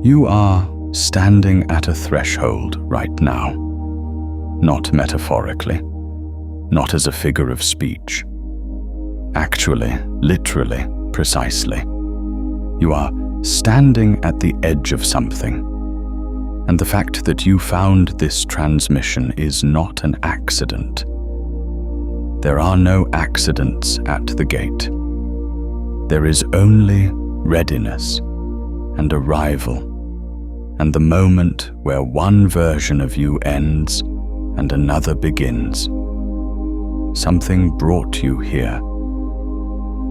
You are standing at a threshold right now, not metaphorically, not as a figure of speech. Actually, literally, precisely. You are standing at the edge of something, and the fact that you found this transmission is not an accident. There are no accidents at the gate. There is only readiness and arrival, and the moment where one version of you ends and another begins. Something brought you here.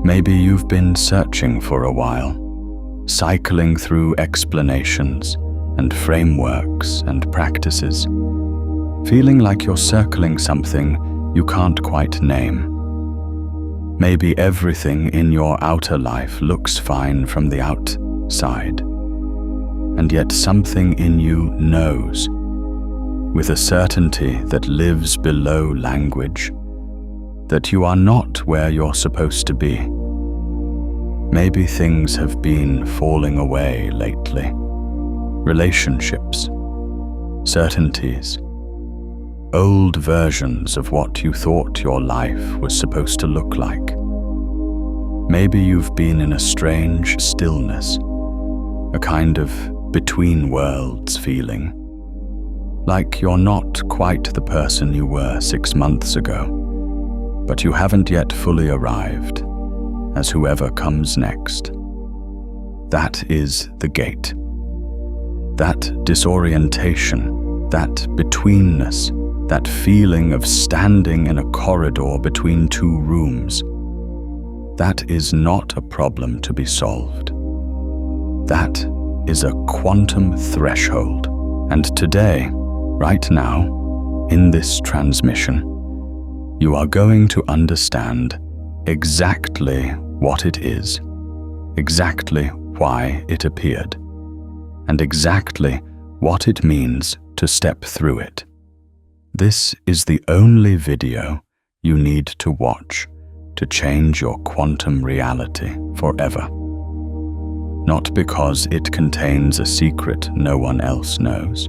Maybe you've been searching for a while, cycling through explanations and frameworks and practices, feeling like you're circling something you can't quite name. Maybe everything in your outer life looks fine from the outside, and yet something in you knows, with a certainty that lives below language, that you are not where you're supposed to be. Maybe things have been falling away lately. Relationships, certainties, old versions of what you thought your life was supposed to look like. Maybe you've been in a strange stillness, a kind of between worlds feeling, like you're not quite the person you were 6 months ago, but you haven't yet fully arrived as whoever comes next. That is the gate. That disorientation, that betweenness, that feeling of standing in a corridor between two rooms, that is not a problem to be solved. That is a quantum threshold. And today, right now, in this transmission, you are going to understand exactly what it is, exactly why it appeared, and exactly what it means to step through it. This is the only video you need to watch to change your quantum reality forever. Not because it contains a secret no one else knows.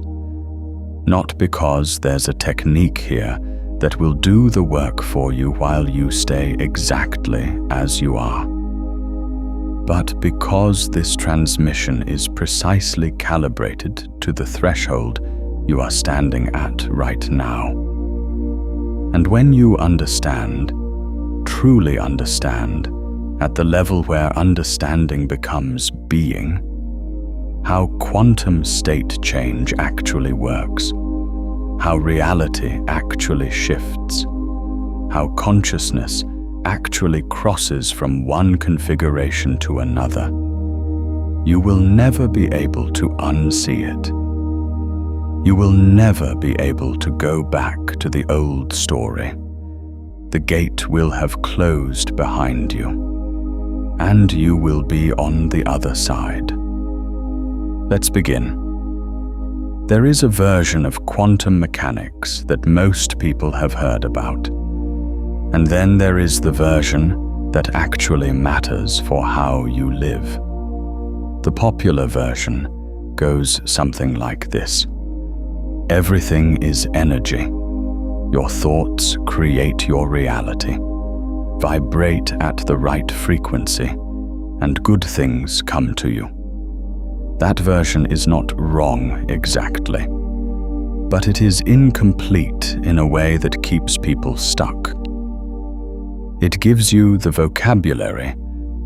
Not because there's a technique here that will do the work for you while you stay exactly as you are. But because this transmission is precisely calibrated to the threshold you are standing at right now. And when you understand, truly understand, at the level where understanding becomes being, how quantum state change actually works, how reality actually shifts, how consciousness actually crosses from one configuration to another, you will never be able to unsee it. You will never be able to go back to the old story. The gate will have closed behind you, and you will be on the other side. Let's begin. There is a version of quantum mechanics that most people have heard about, and then there is the version that actually matters for how you live. The popular version goes something like this. Everything is energy. Your thoughts create your reality. Vibrate at the right frequency, and good things come to you. That version is not wrong exactly, but it is incomplete in a way that keeps people stuck. It gives you the vocabulary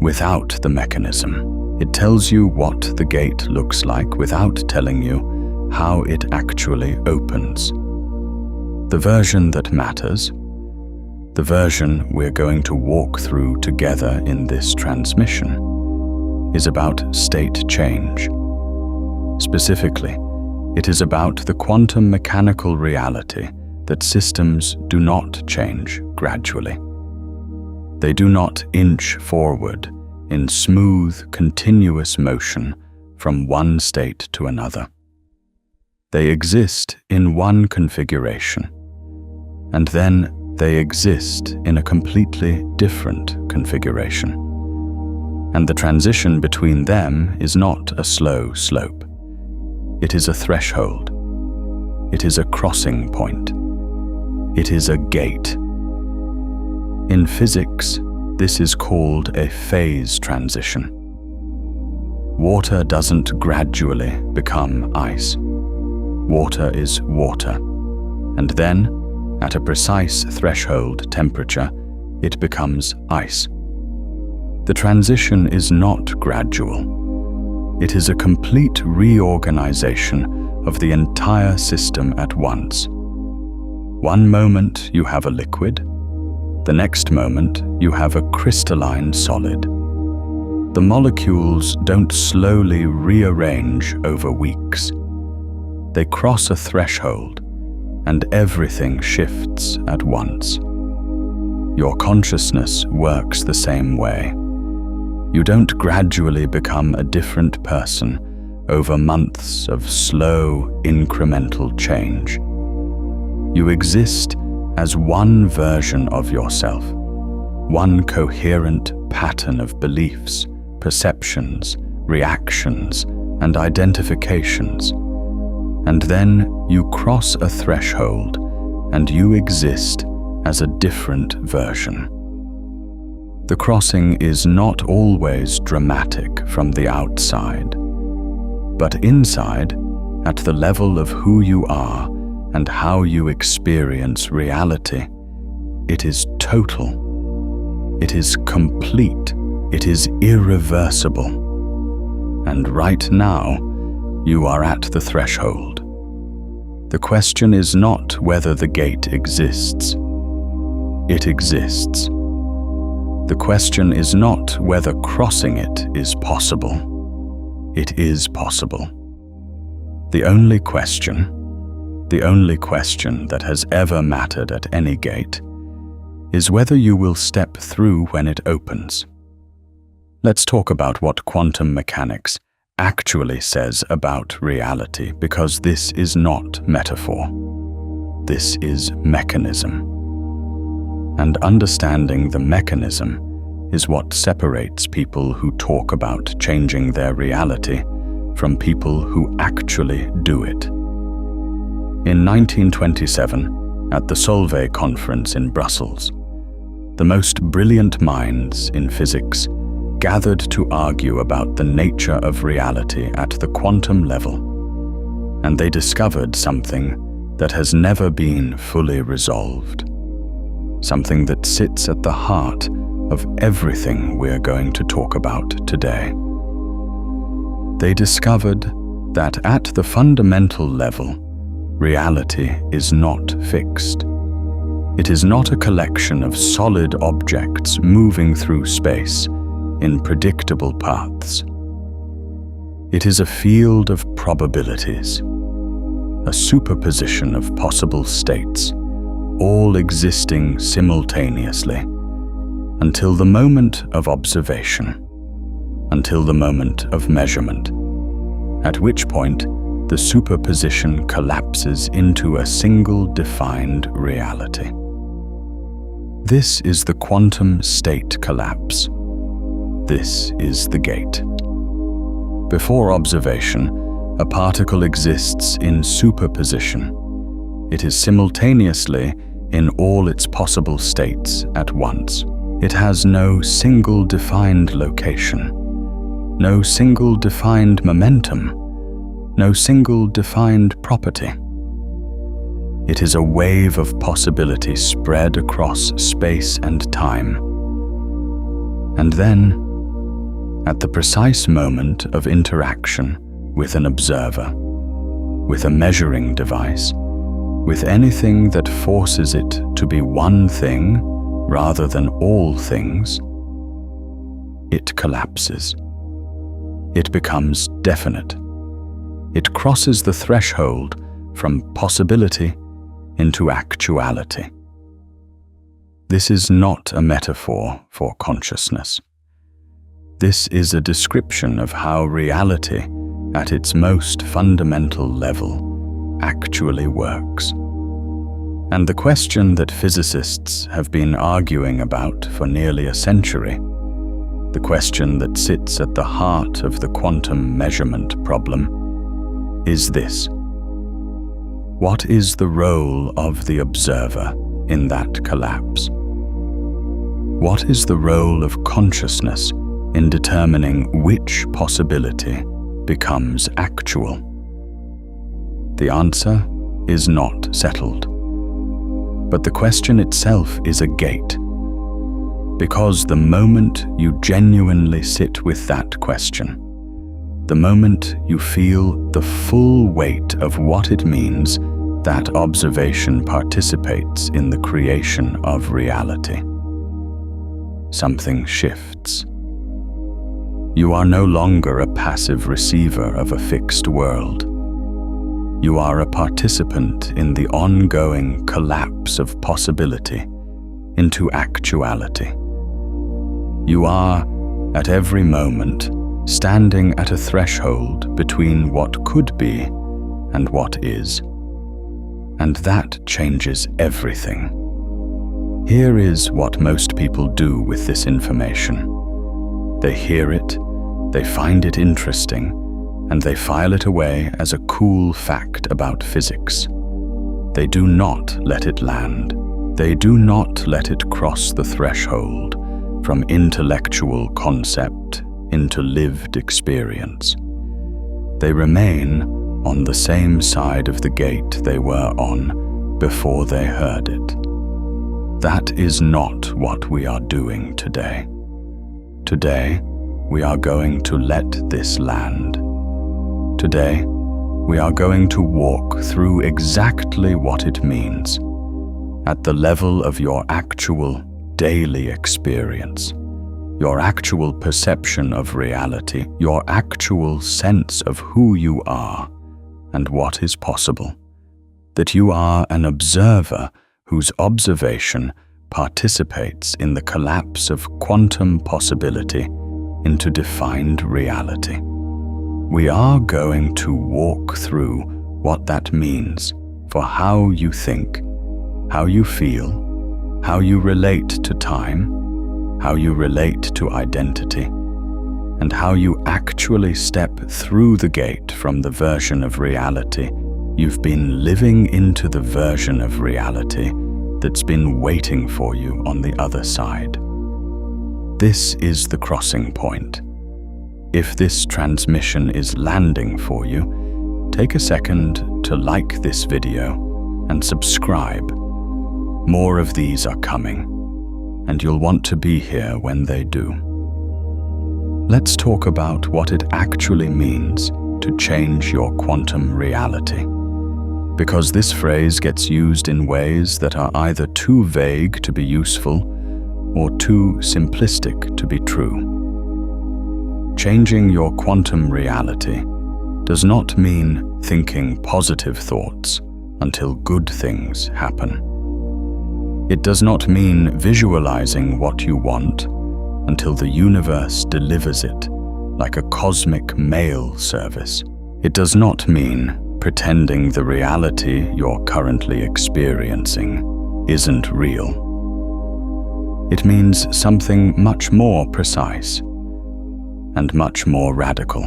without the mechanism. It tells you what the gate looks like without telling you how it actually opens. The version that matters, the version we're going to walk through together in this transmission, is about state change. Specifically, it is about the quantum mechanical reality that systems do not change gradually. They do not inch forward in smooth, continuous motion from one state to another. They exist in one configuration, and then they exist in a completely different configuration. And the transition between them is not a slow slope. It is a threshold. It is a crossing point. It is a gate. In physics, this is called a phase transition. Water doesn't gradually become ice. Water is water. And then, at a precise threshold temperature, it becomes ice. The transition is not gradual. It is a complete reorganization of the entire system at once. One moment you have a liquid, the next moment you have a crystalline solid. The molecules don't slowly rearrange over weeks. They cross a threshold, and everything shifts at once. Your consciousness works the same way. You don't gradually become a different person over months of slow, incremental change. You exist as one version of yourself, one coherent pattern of beliefs, perceptions, reactions, and identifications. And then you cross a threshold, and you exist as a different version. The crossing is not always dramatic from the outside, but inside, at the level of who you are and how you experience reality, it is total. It is complete. It is irreversible. And right now, you are at the threshold. The question is not whether the gate exists. It exists. The question is not whether crossing it is possible. It is possible. The only question that has ever mattered at any gate, is whether you will step through when it opens. Let's talk about what quantum mechanics actually says about reality, because this is not metaphor. This is mechanism. And understanding the mechanism is what separates people who talk about changing their reality from people who actually do it. In 1927, at the Solvay conference in Brussels, the most brilliant minds in physics gathered to argue about the nature of reality at the quantum level, and they discovered something that has never been fully resolved. Something that sits at the heart of everything we're going to talk about today. They discovered that at the fundamental level, reality is not fixed. It is not a collection of solid objects moving through space in predictable paths. It is a field of probabilities, a superposition of possible states, all existing simultaneously, until the moment of observation, until the moment of measurement, at which point the superposition collapses into a single defined reality. This is the quantum state collapse. This is the gate. Before observation, a particle exists in superposition. It is simultaneously in all its possible states at once. It has no single defined location, no single defined momentum, no single defined property. It is a wave of possibility spread across space and time. And then, at the precise moment of interaction with an observer, with a measuring device, with anything that forces it to be one thing rather than all things, it collapses. It becomes definite. It crosses the threshold from possibility into actuality. This is not a metaphor for consciousness. This is a description of how reality, at its most fundamental level, actually works. And the question that physicists have been arguing about for nearly a century, the question that sits at the heart of the quantum measurement problem, is this: what is the role of the observer in that collapse? What is the role of consciousness in determining which possibility becomes actual? The answer is not settled, but the question itself is a gate, because the moment you genuinely sit with that question, the moment you feel the full weight of what it means that observation participates in the creation of reality, something shifts. You are no longer a passive receiver of a fixed world. You are a participant in the ongoing collapse of possibility into actuality. You are, at every moment, standing at a threshold between what could be and what is. And that changes everything. Here is what most people do with this information. They hear it, they find it interesting, and they file it away as a cool fact about physics. They do not let it land. They do not let it cross the threshold from intellectual concept into lived experience. They remain on the same side of the gate they were on before they heard it. That is not what we are doing today. Today, we are going to let this land. Today, we are going to walk through exactly what it means at the level of your actual daily experience, your actual perception of reality, your actual sense of who you are and what is possible, that you are an observer whose observation participates in the collapse of quantum possibility into defined reality. We are going to walk through what that means for how you think, how you feel, how you relate to time, how you relate to identity, and how you actually step through the gate from the version of reality you've been living into the version of reality that's been waiting for you on the other side. This is the crossing point. If this transmission is landing for you, take a second to like this video and subscribe. More of these are coming, and you'll want to be here when they do. Let's talk about what it actually means to change your quantum reality, because this phrase gets used in ways that are either too vague to be useful or too simplistic to be true. Changing your quantum reality does not mean thinking positive thoughts until good things happen. It does not mean visualizing what you want until the universe delivers it like a cosmic mail service. It does not mean pretending the reality you're currently experiencing isn't real. It means something much more precise and much more radical.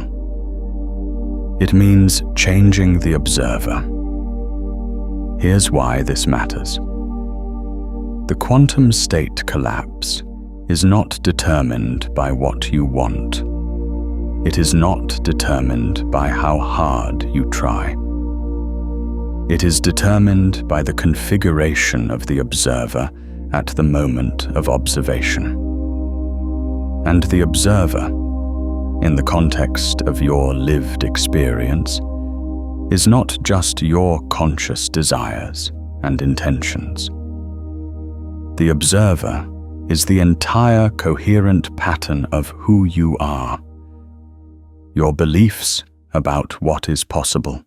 It means changing the observer. Here's why this matters. The quantum state collapse is not determined by what you want. It is not determined by how hard you try. It is determined by the configuration of the observer at the moment of observation. And the observer, in the context of your lived experience, is not just your conscious desires and intentions. The observer is the entire coherent pattern of who you are, your beliefs about what is possible,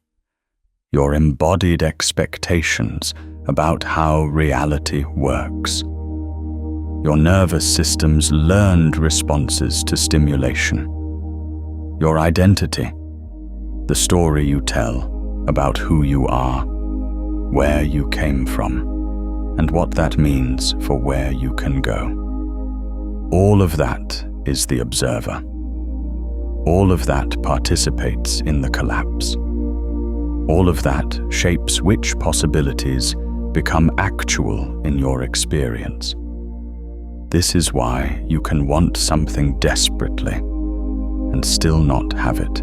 your embodied expectations about how reality works, your nervous system's learned responses to stimulation, your identity, the story you tell about who you are, where you came from, and what that means for where you can go. All of that is the observer. All of that participates in the collapse. All of that shapes which possibilities become actual in your experience. This is why you can want something desperately and still not have it.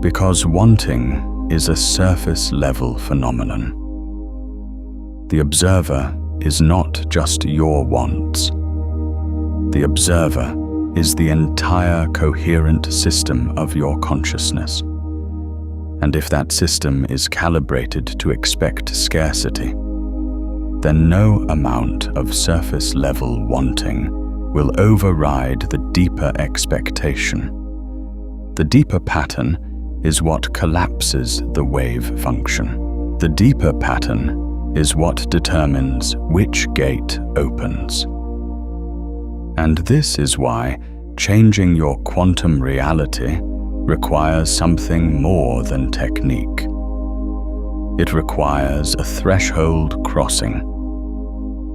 Because wanting is a surface-level phenomenon. The observer is not just your wants. The observer is the entire coherent system of your consciousness. And if that system is calibrated to expect scarcity, then no amount of surface-level wanting will override the deeper expectation. The deeper pattern is what collapses the wave function. The deeper pattern is what determines which gate opens. And this is why changing your quantum reality requires something more than technique. It requires a threshold crossing.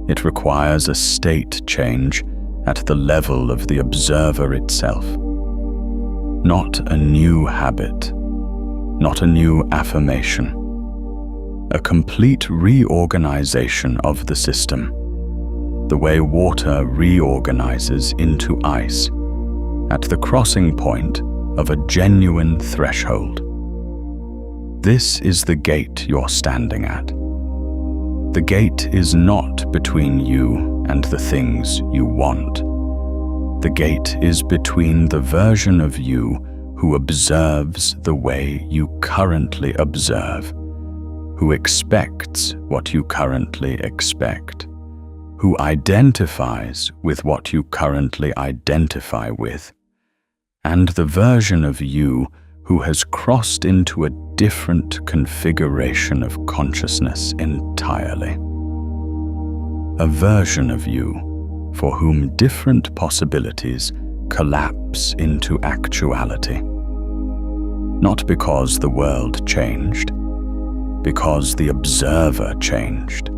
It requires a state change at the level of the observer itself. Not a new habit, not a new affirmation. A complete reorganization of the system, the way water reorganizes into ice, at the crossing point of a genuine threshold. This is the gate you're standing at. The gate is not between you and the things you want. The gate is between the version of you who observes the way you currently observe, who expects what you currently expect, who identifies with what you currently identify with, and the version of you who has crossed into a different configuration of consciousness entirely. A version of you for whom different possibilities collapse into actuality. Not because the world changed, because the observer changed,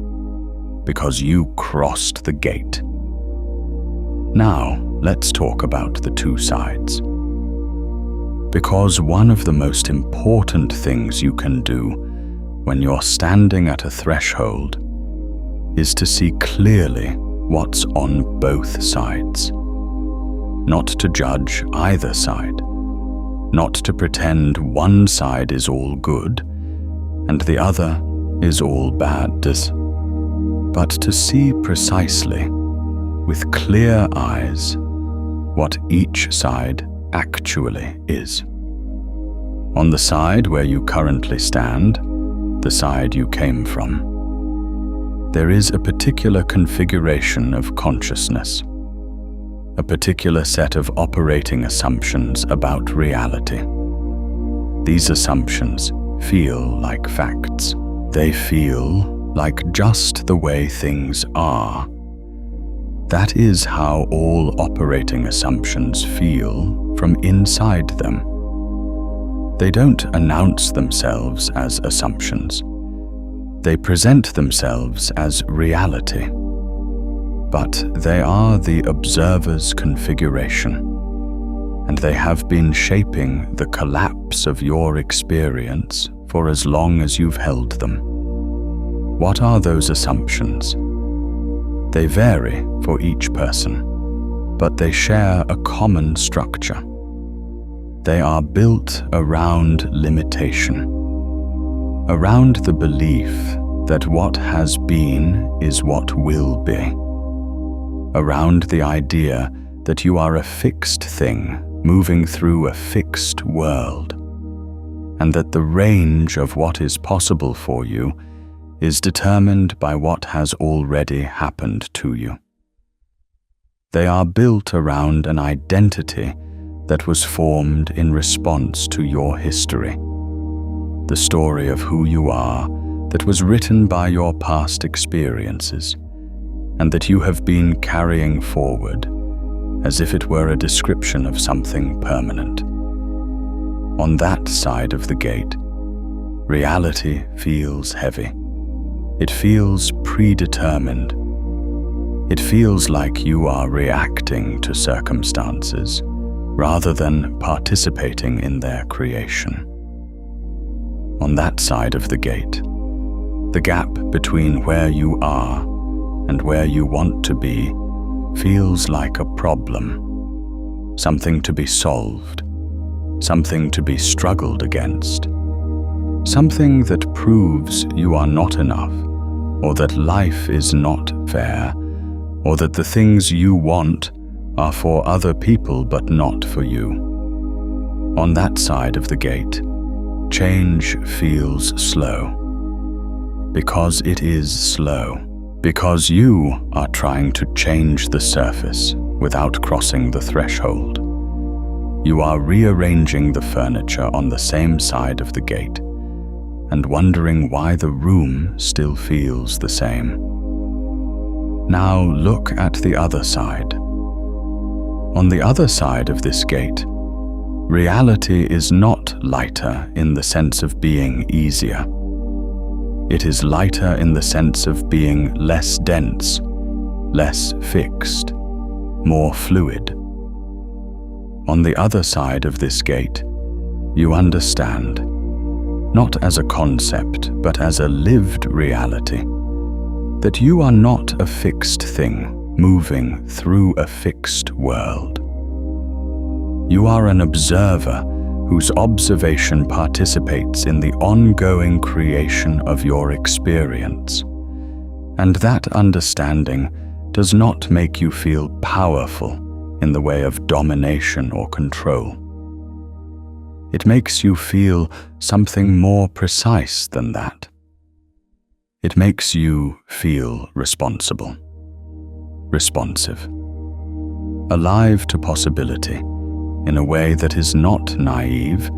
because you crossed the gate. Now, let's talk about the two sides. Because one of the most important things you can do when you're standing at a threshold is to see clearly what's on both sides. Not to judge either side. Not to pretend one side is all good and the other is all bad, but to see precisely, with clear eyes, what each side actually is. On the side where you currently stand, the side you came from, there is a particular configuration of consciousness, a particular set of operating assumptions about reality. These assumptions feel like facts. They feel like just the way things are. That is how all operating assumptions feel from inside them. They don't announce themselves as assumptions. They present themselves as reality. But they are the observer's configuration, and they have been shaping the collapse of your experience for as long as you've held them. What are those assumptions? They vary for each person, but they share a common structure. They are built around limitation, around the belief that what has been is what will be, around the idea that you are a fixed thing moving through a fixed world, and that the range of what is possible for you is determined by what has already happened to you. They are built around an identity that was formed in response to your history, the story of who you are that was written by your past experiences, and that you have been carrying forward as if it were a description of something permanent. On that side of the gate, reality feels heavy. It feels predetermined. It feels like you are reacting to circumstances rather than participating in their creation. On that side of the gate, the gap between where you are and where you want to be feels like a problem, something to be solved, something to be struggled against, something that proves you are not enough, or that life is not fair, or that the things you want are for other people but not for you. On that side of the gate, change feels slow. Because it is slow. Because you are trying to change the surface without crossing the threshold. You are rearranging the furniture on the same side of the gate and wondering why the room still feels the same. Now look at the other side. On the other side of this gate, reality is not lighter in the sense of being easier. It is lighter in the sense of being less dense, less fixed, more fluid. On the other side of this gate, you understand, not as a concept, but as a lived reality, that you are not a fixed thing moving through a fixed world. You are an observer whose observation participates in the ongoing creation of your experience. And that understanding does not make you feel powerful in the way of domination or control. It makes you feel something more precise than that. It makes you feel responsible, responsive, alive to possibility in a way that is not naive,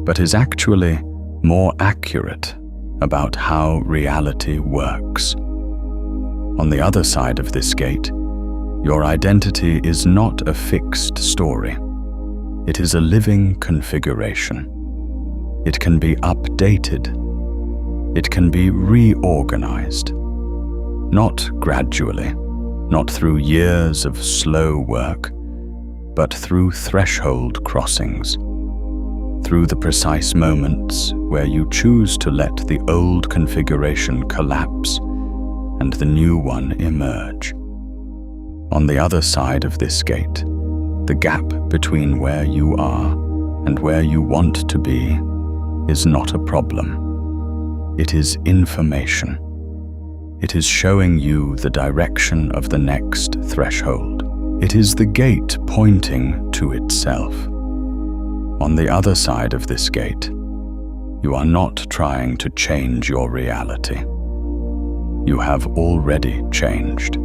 but is actually more accurate about how reality works. On the other side of this gate, your identity is not a fixed story. It is a living configuration. It can be updated. It can be reorganized. Not gradually, not through years of slow work, but through threshold crossings, through the precise moments where you choose to let the old configuration collapse and the new one emerge. On the other side of this gate, the gap between where you are and where you want to be is not a problem. It is information. It is showing you the direction of the next threshold. It is the gate pointing to itself. On the other side of this gate, you are not trying to change your reality. You have already changed.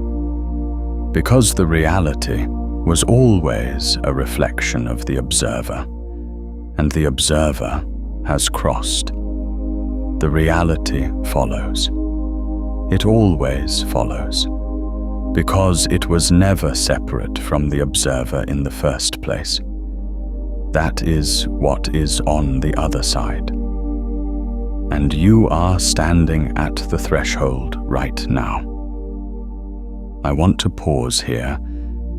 Because the reality was always a reflection of the observer, and the observer has crossed. The reality follows. It always follows. Because it was never separate from the observer in the first place. That is what is on the other side. And you are standing at the threshold right now. I want to pause here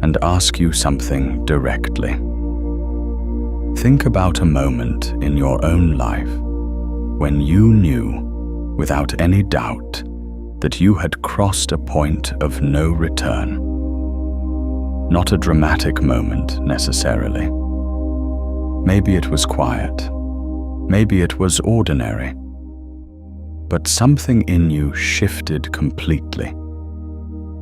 and ask you something directly. Think about a moment in your own life when you knew, without any doubt, that you had crossed a point of no return. Not a dramatic moment, necessarily. Maybe it was quiet. Maybe it was ordinary. But something in you shifted completely,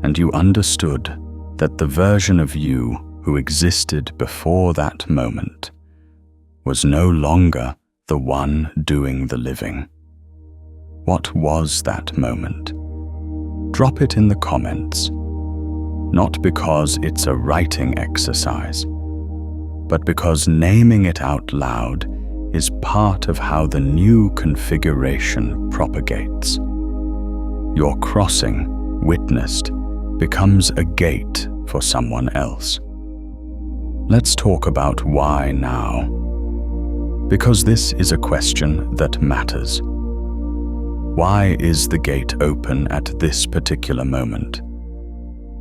and you understood that the version of you who existed before that moment was no longer the one doing the living. What was that moment? Drop it in the comments, not because it's a writing exercise, but because naming it out loud is part of how the new configuration propagates. Your crossing, witnessed, becomes a gate for someone else. Let's talk about why now, because this is a question that matters. Why is the gate open at this particular moment?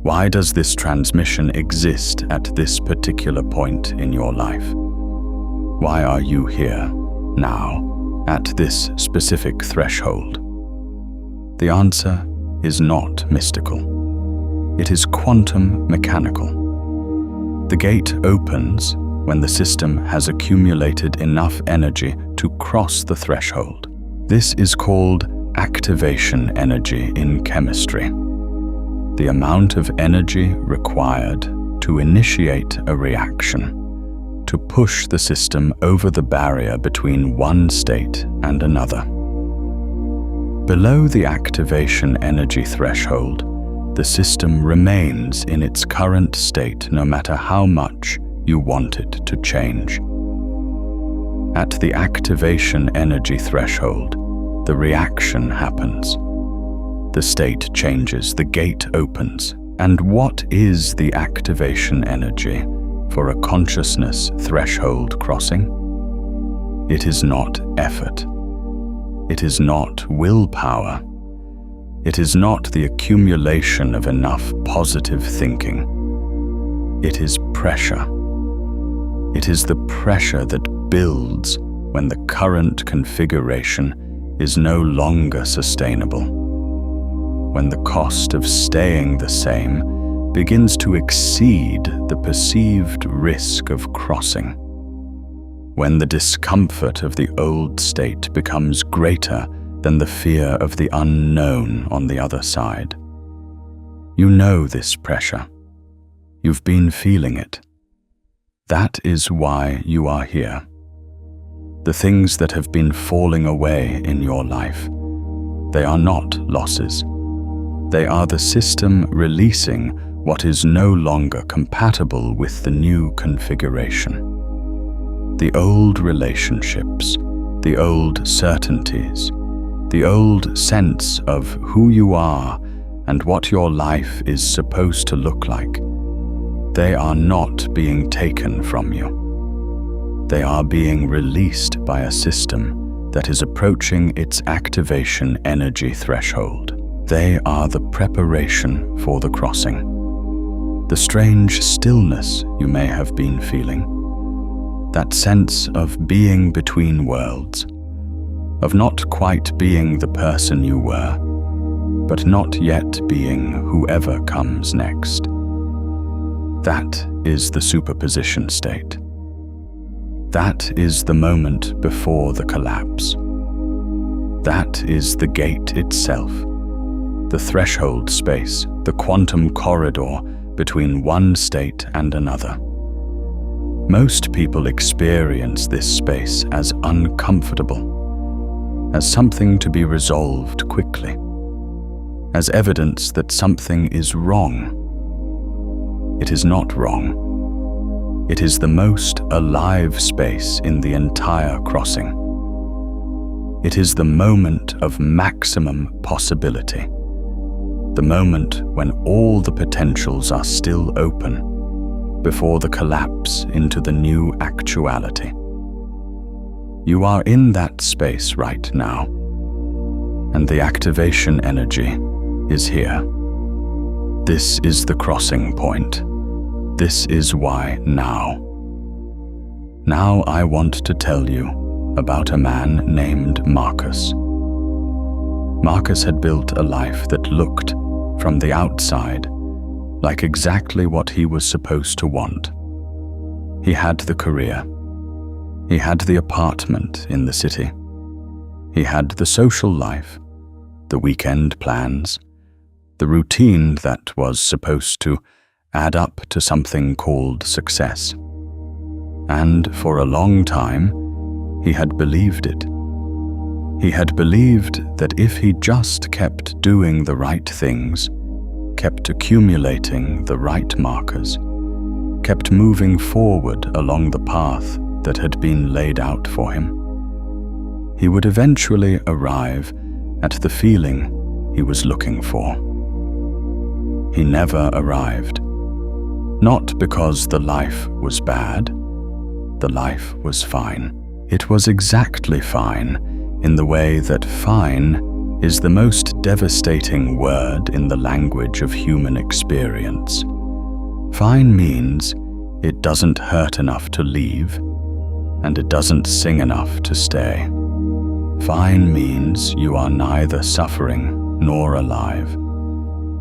Why does this transmission exist at this particular point in your life? Why are you here, now, at this specific threshold? The answer is not mystical. It is quantum mechanical. The gate opens when the system has accumulated enough energy to cross the threshold. This is called activation energy in chemistry. The amount of energy required to initiate a reaction, to push the system over the barrier between one state and another. Below the activation energy threshold, the system remains in its current state no matter how much you want it to change. At the activation energy threshold, the reaction happens. The state changes, the gate opens. And what is the activation energy for a consciousness threshold crossing? It is not effort. It is not willpower. It is not the accumulation of enough positive thinking. It is pressure. It is the pressure that builds when the current configuration is no longer sustainable. When the cost of staying the same begins to exceed the perceived risk of crossing. When the discomfort of the old state becomes greater than the fear of the unknown on the other side. You know this pressure. You've been feeling it. That is why you are here. The things that have been falling away in your life, they are not losses. They are the system releasing what is no longer compatible with the new configuration. The old relationships, the old certainties, the old sense of who you are and what your life is supposed to look like, they are not being taken from you. They are being released by a system that is approaching its activation energy threshold. They are the preparation for the crossing. The strange stillness you may have been feeling, that sense of being between worlds, of not quite being the person you were, but not yet being whoever comes next. That is the superposition state. That is the moment before the collapse. That is the gate itself, the threshold space, the quantum corridor between one state and another. Most people experience this space as uncomfortable, as something to be resolved quickly, as evidence that something is wrong. It is not wrong. It is the most alive space in the entire crossing. It is the moment of maximum possibility, the moment when all the potentials are still open before the collapse into the new actuality. You are in that space right now, and the activation energy is here. This is the crossing point. This is why now. Now I want to tell you about a man named Marcus. Marcus had built a life that looked, from the outside, like exactly what he was supposed to want. He had the career. He had the apartment in the city. He had the social life, the weekend plans, the routine that was supposed to add up to something called success. And for a long time, he had believed it. He had believed that if he just kept doing the right things, kept accumulating the right markers, kept moving forward along the path that had been laid out for him, he would eventually arrive at the feeling he was looking for. He never arrived. Not because the life was bad. The life was fine. It was exactly fine in the way that fine is the most devastating word in the language of human experience. Fine means it doesn't hurt enough to leave, and it doesn't sing enough to stay. Fine means you are neither suffering nor alive.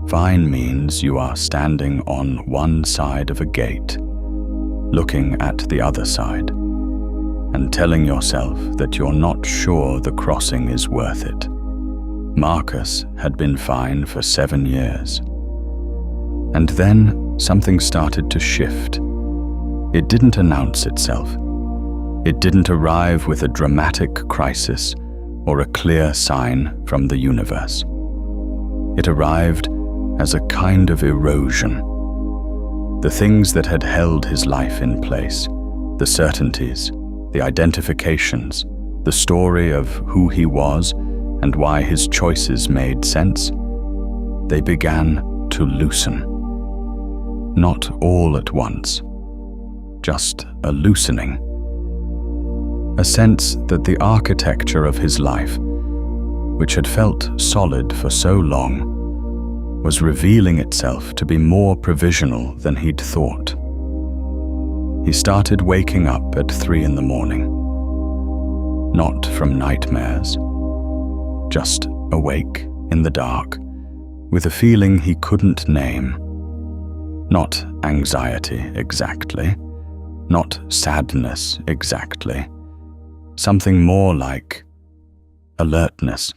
Fine means you are standing on one side of a gate, looking at the other side, and telling yourself that you're not sure the crossing is worth it. Marcus had been fine for 7 years. And then something started to shift. It didn't announce itself. It didn't arrive with a dramatic crisis or a clear sign from the universe. It arrived as a kind of erosion. The things that had held his life in place, the certainties, the identifications, the story of who he was and why his choices made sense, they began to loosen. Not all at once, just a loosening. A sense that the architecture of his life, which had felt solid for so long, was revealing itself to be more provisional than he'd thought. He started waking up at 3 in the morning. Not from nightmares, just awake in the dark, with a feeling he couldn't name. Not anxiety exactly, not sadness exactly. Something more like alertness.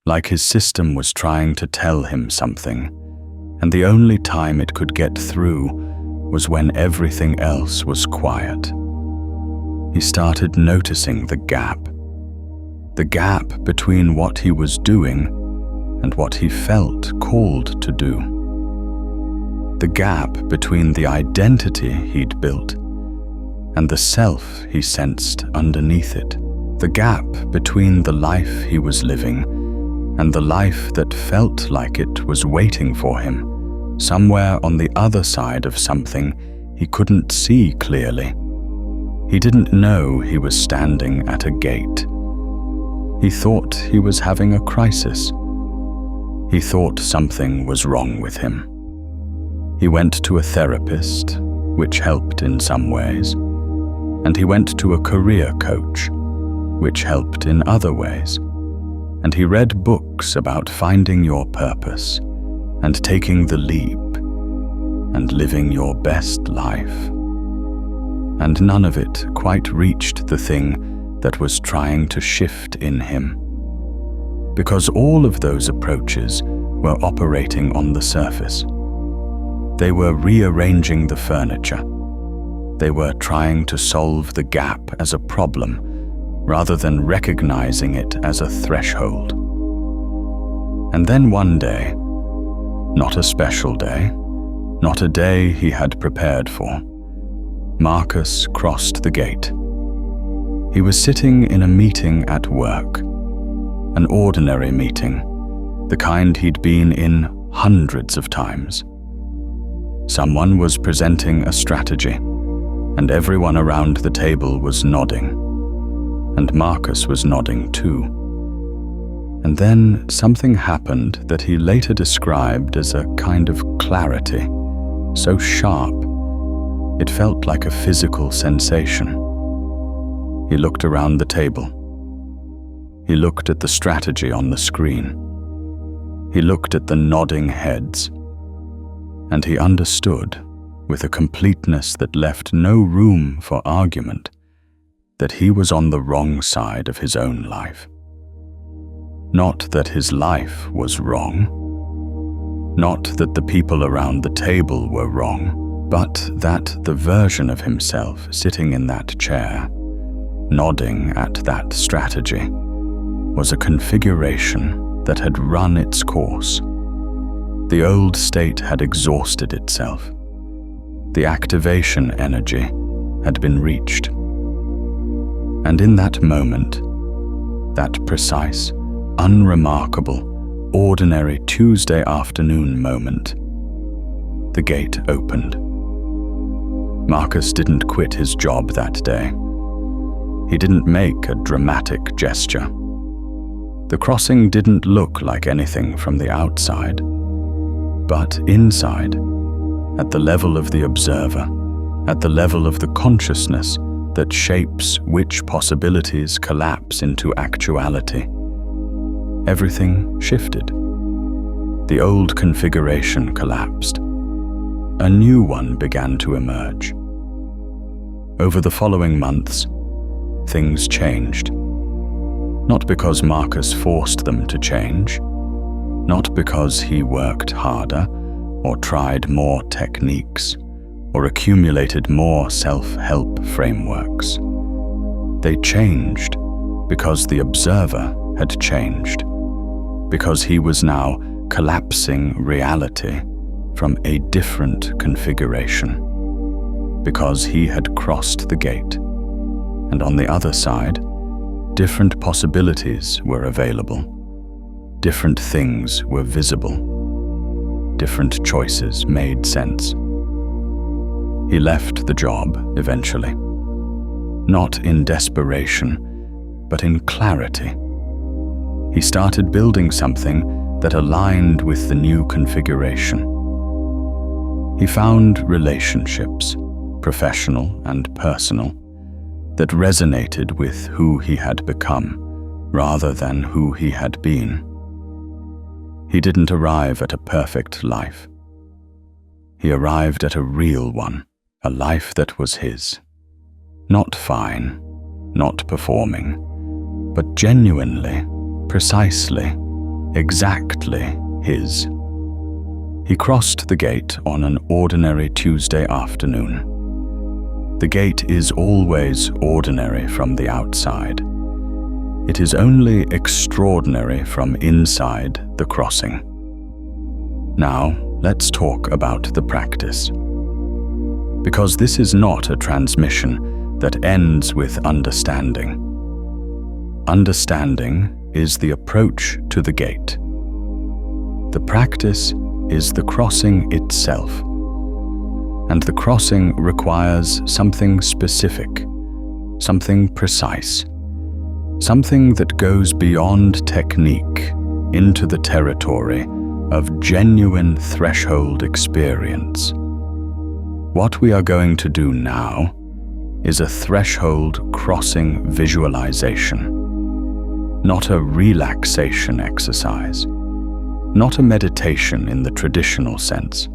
Like his system was trying to tell him something, and the only time it could get through was when everything else was quiet. He started noticing the gap between what he was doing and what he felt called to do. The gap between the identity he'd built and the self he sensed underneath it. The gap between the life he was living and the life that felt like it was waiting for him, somewhere on the other side of something he couldn't see clearly. He didn't know he was standing at a gate. He thought he was having a crisis. He thought something was wrong with him. He went to a therapist, which helped in some ways, and he went to a career coach, which helped in other ways. And he read books about finding your purpose and taking the leap and living your best life. And none of it quite reached the thing that was trying to shift in him. Because all of those approaches were operating on the surface. They were rearranging the furniture. They were trying to solve the gap as a problem, rather than recognizing it as a threshold. And then one day, not a special day, not a day he had prepared for, Marcus crossed the gate. He was sitting in a meeting at work, an ordinary meeting, the kind he'd been in hundreds of times. Someone was presenting a strategy, and everyone around the table was nodding. And Marcus was nodding too. And then something happened that he later described as a kind of clarity, so sharp, it felt like a physical sensation. He looked around the table. He looked at the strategy on the screen. He looked at the nodding heads. And he understood, with a completeness that left no room for argument, that he was on the wrong side of his own life. Not that his life was wrong. Not that the people around the table were wrong, but that the version of himself sitting in that chair, nodding at that strategy, was a configuration that had run its course. The old state had exhausted itself. The activation energy had been reached. And in that moment, that precise, unremarkable, ordinary Tuesday afternoon moment, the gate opened. Marcus didn't quit his job that day. He didn't make a dramatic gesture. The crossing didn't look like anything from the outside, but inside, at the level of the observer, at the level of the consciousness that shapes which possibilities collapse into actuality. Everything shifted. The old configuration collapsed. A new one began to emerge. Over the following months, things changed. Not because Marcus forced them to change, not because he worked harder or tried more techniques or accumulated more self-help frameworks. They changed because the observer had changed, because he was now collapsing reality from a different configuration, because he had crossed the gate, and on the other side, different possibilities were available. Different things were visible. Different choices made sense. He left the job eventually, not in desperation, but in clarity. He started building something that aligned with the new configuration. He found relationships, professional and personal, that resonated with who he had become rather than who he had been. He didn't arrive at a perfect life. He arrived at a real one, a life that was his. Not fine, not performing, but genuinely, precisely, exactly his. He crossed the gate on an ordinary Tuesday afternoon. The gate is always ordinary from the outside. It is only extraordinary from inside the crossing. Now, let's talk about the practice. Because this is not a transmission that ends with understanding. Understanding is the approach to the gate. The practice is the crossing itself. And the crossing requires something specific, something precise, something that goes beyond technique into the territory of genuine threshold experience. What we are going to do now is a threshold crossing visualization, not a relaxation exercise, not a meditation in the traditional sense.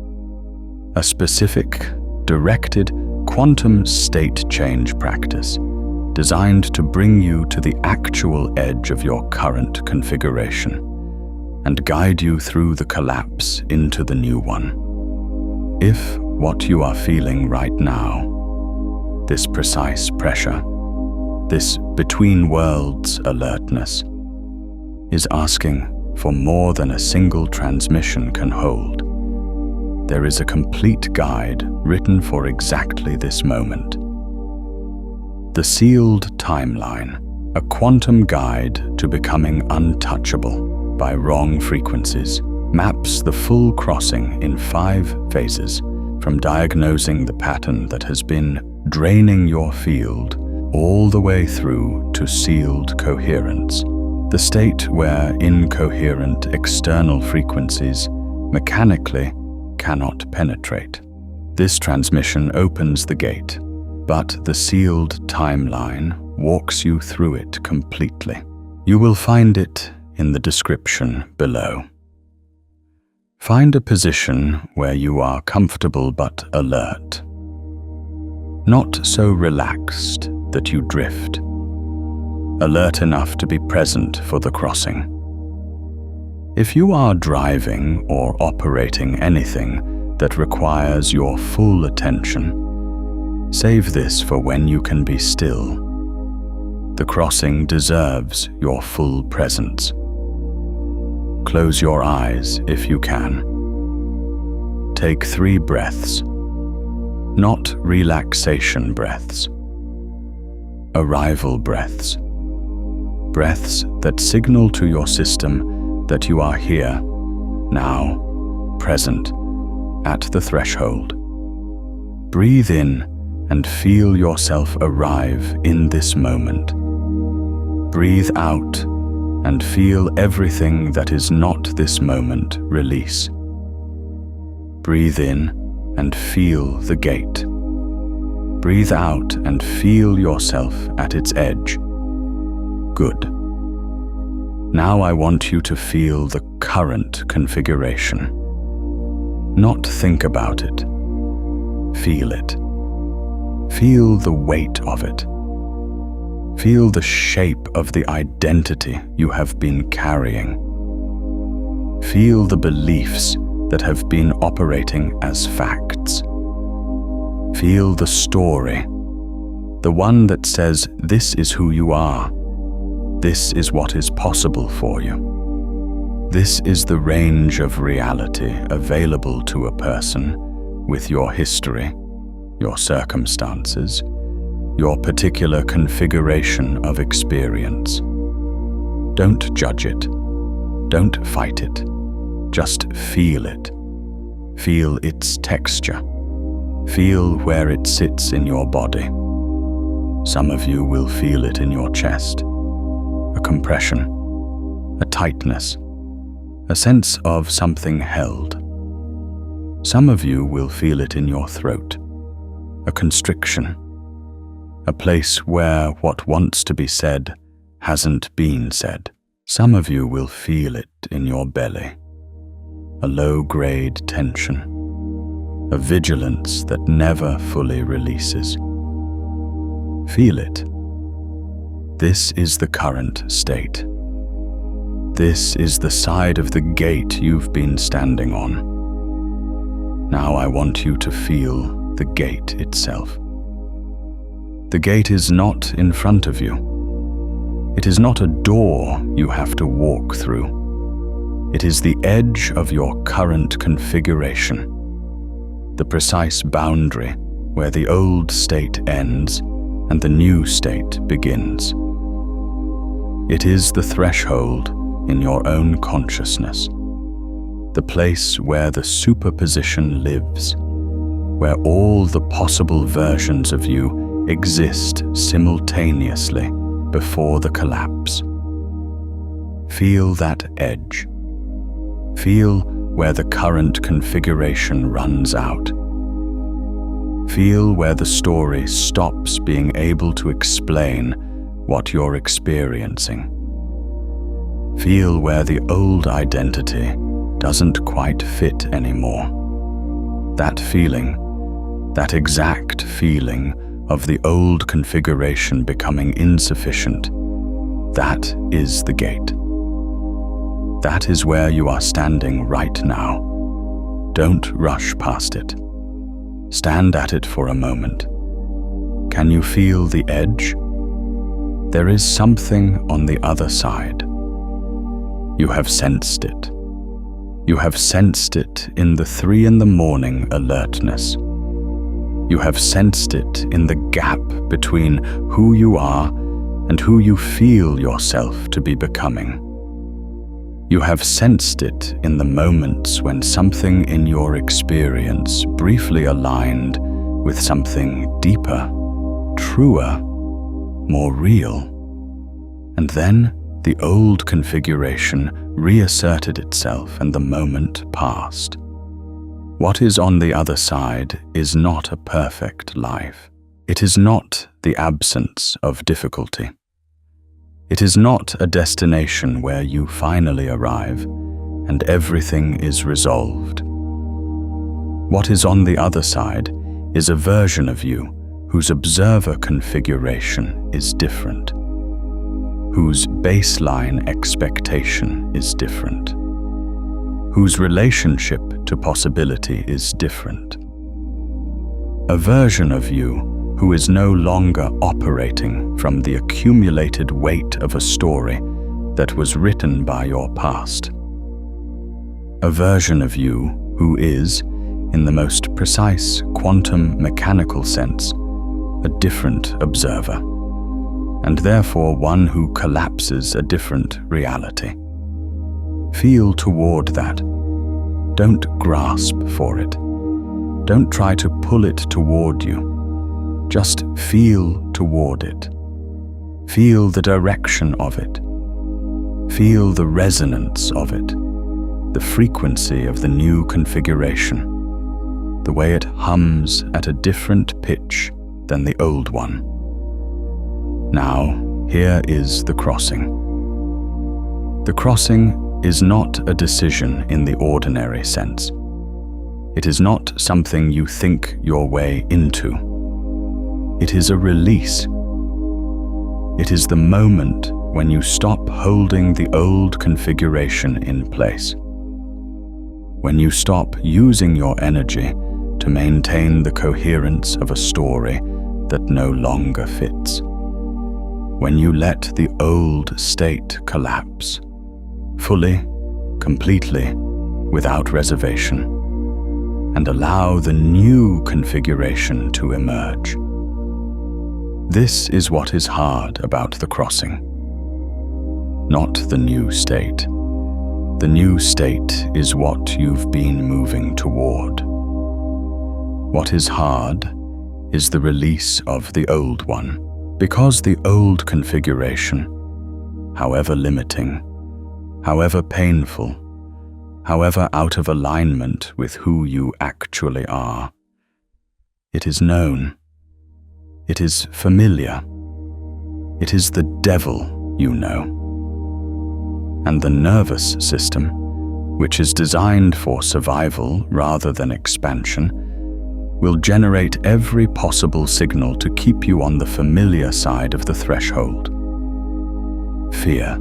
A specific, directed, quantum state change practice designed to bring you to the actual edge of your current configuration and guide you through the collapse into the new one. If what you are feeling right now, this precise pressure, this between worlds alertness, is asking for more than a single transmission can hold, there is a complete guide written for exactly this moment. The sealed timeline, a quantum guide to becoming untouchable by wrong frequencies, maps the full crossing in 5 phases, from diagnosing the pattern that has been draining your field all the way through to sealed coherence, the state where incoherent external frequencies mechanically cannot penetrate. This transmission opens the gate, but the sealed timeline walks you through it completely. You will find it in the description below. Find a position where you are comfortable but alert. Not so relaxed that you drift. Alert enough to be present for the crossing. If you are driving or operating anything that requires your full attention, save this for when you can be still. The crossing deserves your full presence. Close your eyes if you can. Take 3 breaths, not relaxation breaths. Arrival breaths. Breaths that signal to your system that you are here, now, present, at the threshold. Breathe in and feel yourself arrive in this moment. Breathe out and feel everything that is not this moment release. Breathe in and feel the gate. Breathe out and feel yourself at its edge. Good. Now I want you to feel the current configuration. Not think about it. Feel it. Feel the weight of it. Feel the shape of the identity you have been carrying. Feel the beliefs that have been operating as facts. Feel the story, the one that says this is who you are, this is what is possible for you. This is the range of reality available to a person with your history, your circumstances, your particular configuration of experience. Don't judge it. Don't fight it. Just feel it. Feel its texture. Feel where it sits in your body. Some of you will feel it in your chest. A compression, a tightness, a sense of something held. Some of you will feel it in your throat, a constriction, a place where what wants to be said hasn't been said. Some of you will feel it in your belly, a low-grade tension, a vigilance that never fully releases. Feel it. This is the current state. This is the side of the gate you've been standing on. Now I want you to feel the gate itself. The gate is not in front of you. It is not a door you have to walk through. It is the edge of your current configuration, the precise boundary where the old state ends and the new state begins. It is the threshold in your own consciousness, the place where the superposition lives, where all the possible versions of you exist simultaneously before the collapse. Feel that edge. Feel where the current configuration runs out. Feel where the story stops being able to explain what you're experiencing. Feel where the old identity doesn't quite fit anymore. That feeling, that exact feeling of the old configuration becoming insufficient, that is the gate. That is where you are standing right now. Don't rush past it. Stand at it for a moment. Can you feel the edge? There is something on the other side. You have sensed it. You have sensed it in the 3 a.m. alertness. You have sensed it in the gap between who you are and who you feel yourself to be becoming. You have sensed it in the moments when something in your experience briefly aligned with something deeper, truer, more real. And then the old configuration reasserted itself and the moment passed. What is on the other side is not a perfect life. It is not the absence of difficulty. It is not a destination where you finally arrive and everything is resolved. What is on the other side is a version of you whose observer configuration is different, whose baseline expectation is different, whose relationship to possibility is different. A version of you who is no longer operating from the accumulated weight of a story that was written by your past. A version of you who is, in the most precise quantum mechanical sense, a different observer, and therefore one who collapses a different reality. Feel toward that. Don't grasp for it. Don't try to pull it toward you. Just feel toward it. Feel the direction of it. Feel the resonance of it, the frequency of the new configuration, the way it hums at a different pitch than the old one. Now, here is the crossing. The crossing is not a decision in the ordinary sense. It is not something you think your way into. It is a release. It is the moment when you stop holding the old configuration in place. When you stop using your energy to maintain the coherence of a story that no longer fits. When you let the old state collapse, fully, completely, without reservation, and allow the new configuration to emerge. This is what is hard about the crossing. Not the new state. The new state is what you've been moving toward. What is hard is the release of the old one, because the old configuration, however limiting, however painful, however out of alignment with who you actually are, it is known. It is familiar. It is the devil you know. And the nervous system, which is designed for survival rather than expansion, will generate every possible signal to keep you on the familiar side of the threshold. Fear,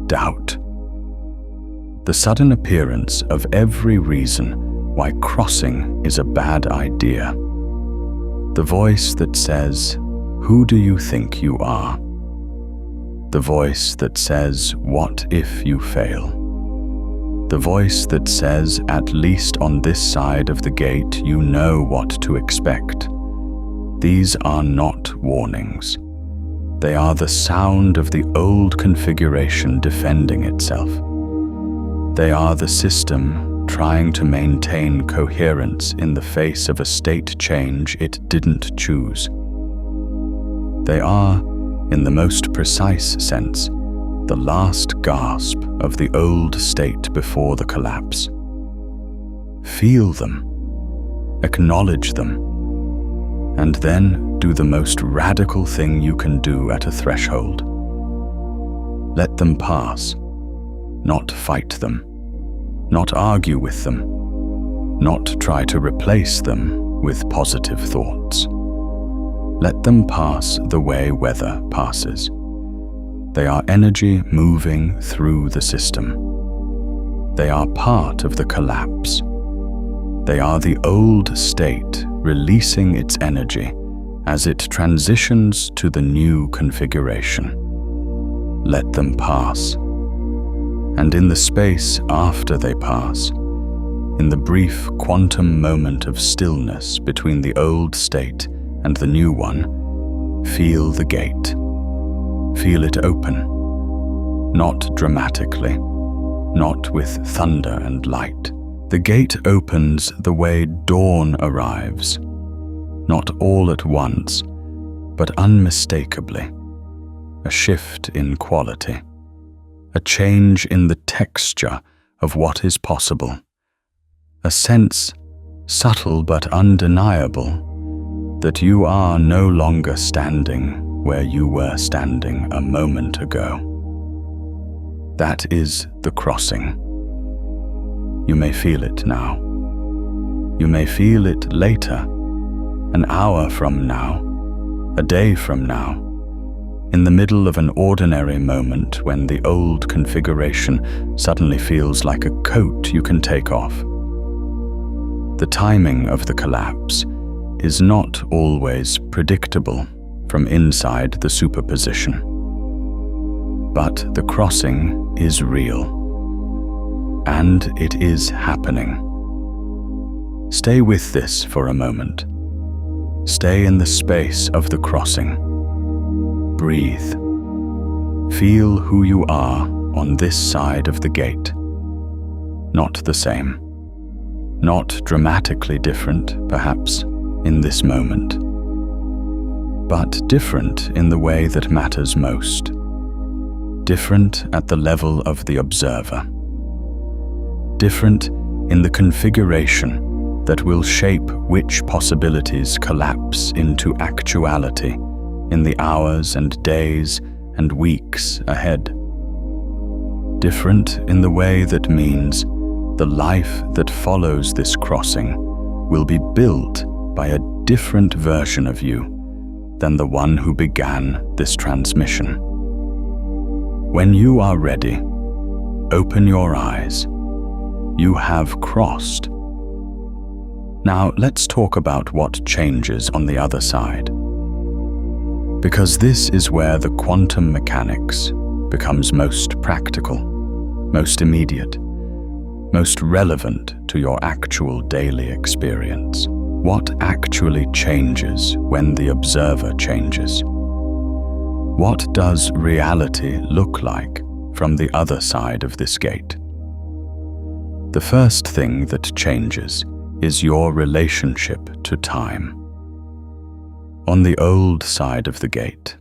doubt, the sudden appearance of every reason why crossing is a bad idea. The voice that says, "Who do you think you are?" The voice that says, "What if you fail?" The voice that says, "At least on this side of the gate, you know what to expect." These are not warnings. They are the sound of the old configuration defending itself. They are the system trying to maintain coherence in the face of a state change it didn't choose. They are, in the most precise sense, the last gasp of the old state before the collapse. Feel them, acknowledge them, and then do the most radical thing you can do at a threshold. Let them pass, not fight them, not argue with them, not try to replace them with positive thoughts. Let them pass the way weather passes. They are energy moving through the system. They are part of the collapse. They are the old state releasing its energy as it transitions to the new configuration. Let them pass. And in the space after they pass, in the brief quantum moment of stillness between the old state and the new one, feel the gate. Feel it open. Not dramatically, not with thunder and light. The gate opens the way dawn arrives, not all at once, but unmistakably. A shift in quality, a change in the texture of what is possible, a sense, subtle but undeniable, that you are no longer standing where you were standing a moment ago. That is the crossing. You may feel it now. You may feel it later, an hour from now, a day from now, in the middle of an ordinary moment when the old configuration suddenly feels like a coat you can take off. The timing of the collapse is not always predictable from inside the superposition. But the crossing is real, and it is happening. Stay with this for a moment. Stay in the space of the crossing. Breathe. Feel who you are on this side of the gate. Not the same. Not dramatically different, perhaps, in this moment, but different in the way that matters most. Different at the level of the observer. Different in the configuration that will shape which possibilities collapse into actuality in the hours and days and weeks ahead. Different in the way that means the life that follows this crossing will be built by a different version of you than the one who began this transmission. When you are ready, open your eyes. You have crossed. Now let's talk about what changes on the other side. Because this is where the quantum mechanics becomes most practical, most immediate, most relevant to your actual daily experience. What actually changes when the observer changes? What does reality look like from the other side of this gate? The first thing that changes is your relationship to time. On the old side of the gate,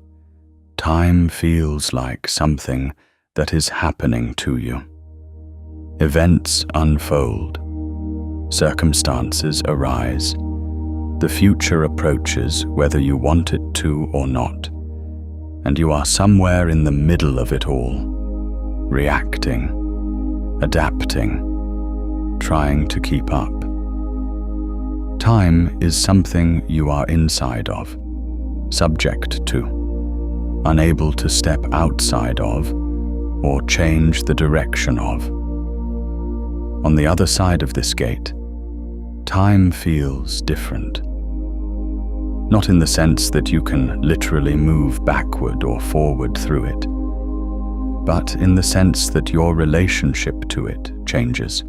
time feels like something that is happening to you. Events unfold, circumstances arise, the future approaches whether you want it to or not, and you are somewhere in the middle of it all, reacting, adapting, trying to keep up. Time is something you are inside of, subject to, unable to step outside of, or change the direction of. On the other side of this gate, time feels different. Not in the sense that you can literally move backward or forward through it, but in the sense that your relationship to it changes.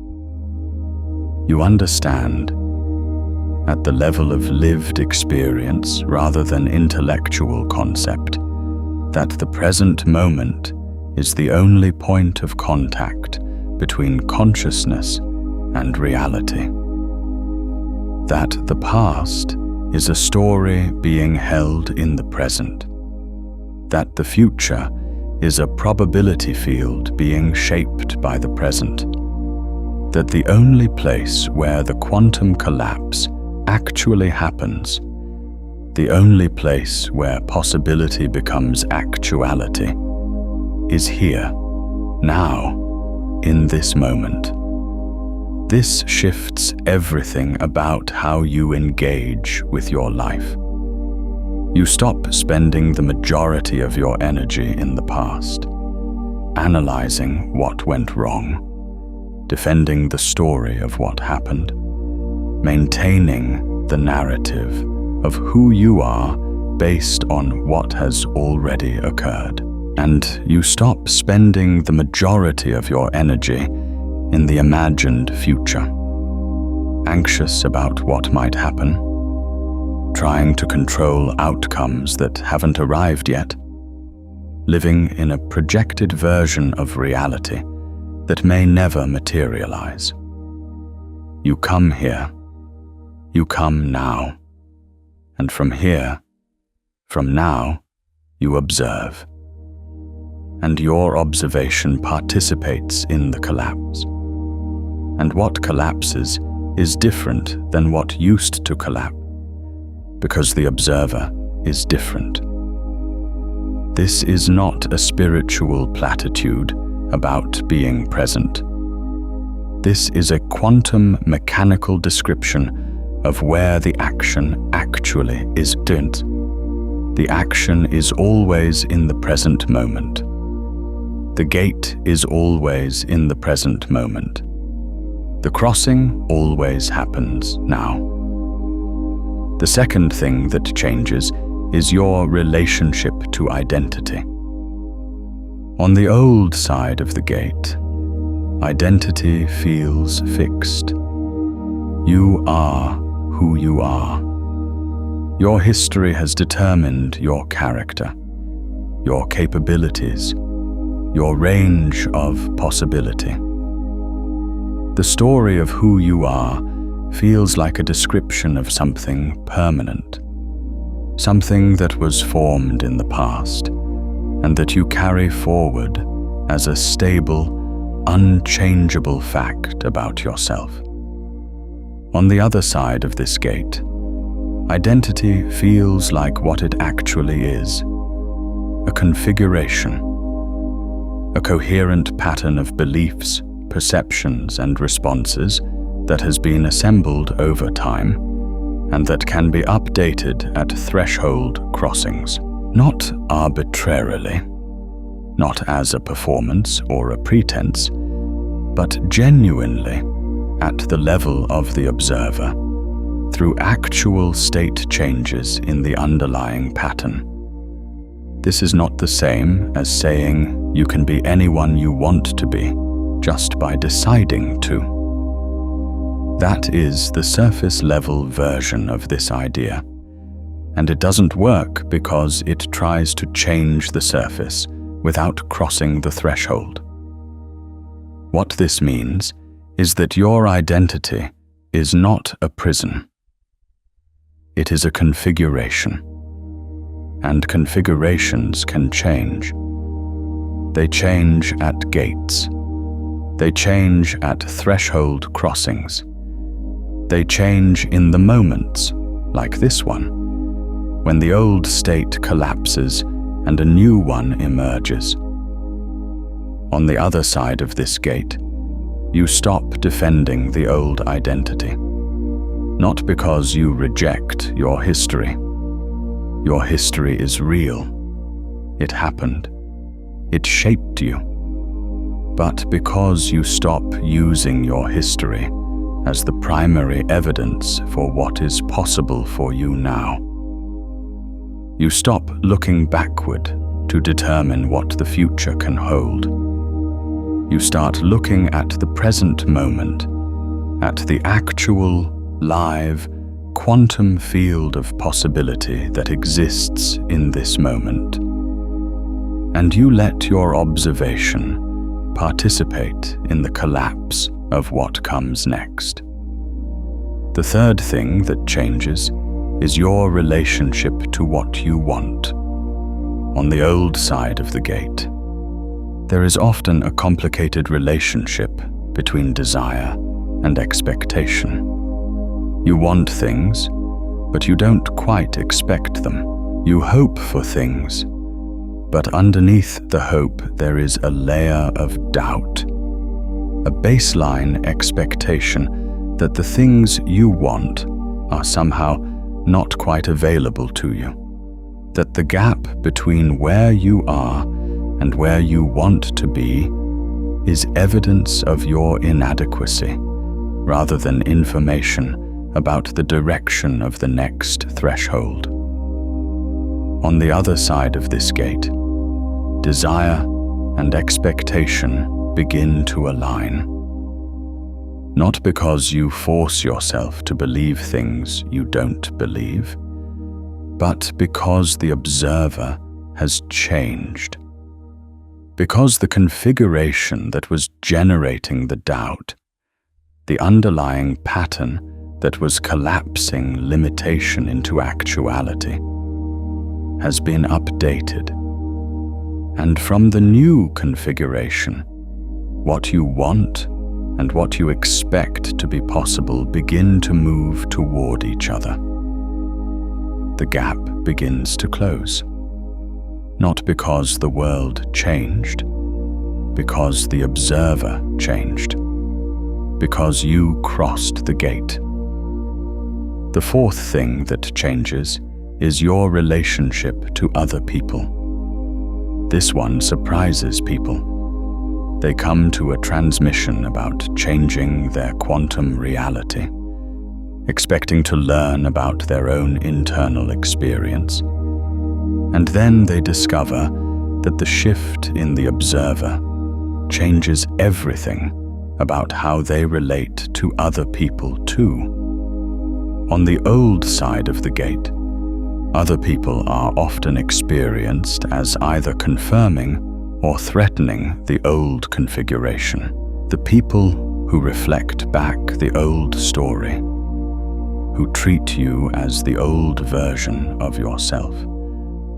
You understand, at the level of lived experience rather than intellectual concept, that the present moment is the only point of contact between consciousness and reality. That the past is a story being held in the present. That the future is a probability field being shaped by the present. That the only place where the quantum collapse actually happens, the only place where possibility becomes actuality, is here, now, in this moment. This shifts everything about how you engage with your life. You stop spending the majority of your energy in the past, analyzing what went wrong, defending the story of what happened, maintaining the narrative of who you are based on what has already occurred. And you stop spending the majority of your energy in the imagined future, anxious about what might happen, trying to control outcomes that haven't arrived yet, living in a projected version of reality that may never materialize. You come here, you come now, and from here, from now, you observe. And your observation participates in the collapse. And what collapses is different than what used to collapse, because the observer is different. This is not a spiritual platitude about being present. This is a quantum mechanical description of where the action actually is doing. The action is always in the present moment. The gate is always in the present moment. The crossing always happens now. The second thing that changes is your relationship to identity. On the old side of the gate, identity feels fixed. You are who you are. Your history has determined your character, your capabilities, your range of possibility. The story of who you are feels like a description of something permanent, something that was formed in the past, and that you carry forward as a stable, unchangeable fact about yourself. On the other side of this gate, identity feels like what it actually is: a configuration, a coherent pattern of beliefs, perceptions, and responses that has been assembled over time and that can be updated at threshold crossings, not arbitrarily, not as a performance or a pretense, but genuinely at the level of the observer, through actual state changes in the underlying pattern. This is not the same as saying you can be anyone you want to be just by deciding to. That is the surface-level version of this idea, and it doesn't work because it tries to change the surface without crossing the threshold. What this means is that your identity is not a prison. It is a configuration, and configurations can change. They change at gates. They change at threshold crossings. They change in the moments, like this one, when the old state collapses and a new one emerges. On the other side of this gate, you stop defending the old identity, not because you reject your history. Your history is real. It happened. It shaped you. But because you stop using your history as the primary evidence for what is possible for you now. You stop looking backward to determine what the future can hold. You start looking at the present moment, at the actual, live, quantum field of possibility that exists in this moment. And you let your observation participate in the collapse of what comes next. The third thing that changes is your relationship to what you want. On the old side of the gate, there is often a complicated relationship between desire and expectation. You want things, but you don't quite expect them. You hope for things, but underneath the hope there is a layer of doubt, a baseline expectation that the things you want are somehow not quite available to you, that the gap between where you are and where you want to be is evidence of your inadequacy, rather than information about the direction of the next threshold. On the other side of this gate, desire and expectation begin to align. Not because you force yourself to believe things you don't believe, but because the observer has changed. Because the configuration that was generating the doubt, the underlying pattern that was collapsing limitation into actuality, has been updated. And from the new configuration, what you want and what you expect to be possible begin to move toward each other. The gap begins to close. Not because the world changed, because the observer changed, because you crossed the gate. The fourth thing that changes is your relationship to other people. This one surprises people. They come to a transmission about changing their quantum reality, expecting to learn about their own internal experience. And then they discover that the shift in the observer changes everything about how they relate to other people too. On the old side of the gate, other people are often experienced as either confirming or threatening the old configuration. The people who reflect back the old story, who treat you as the old version of yourself,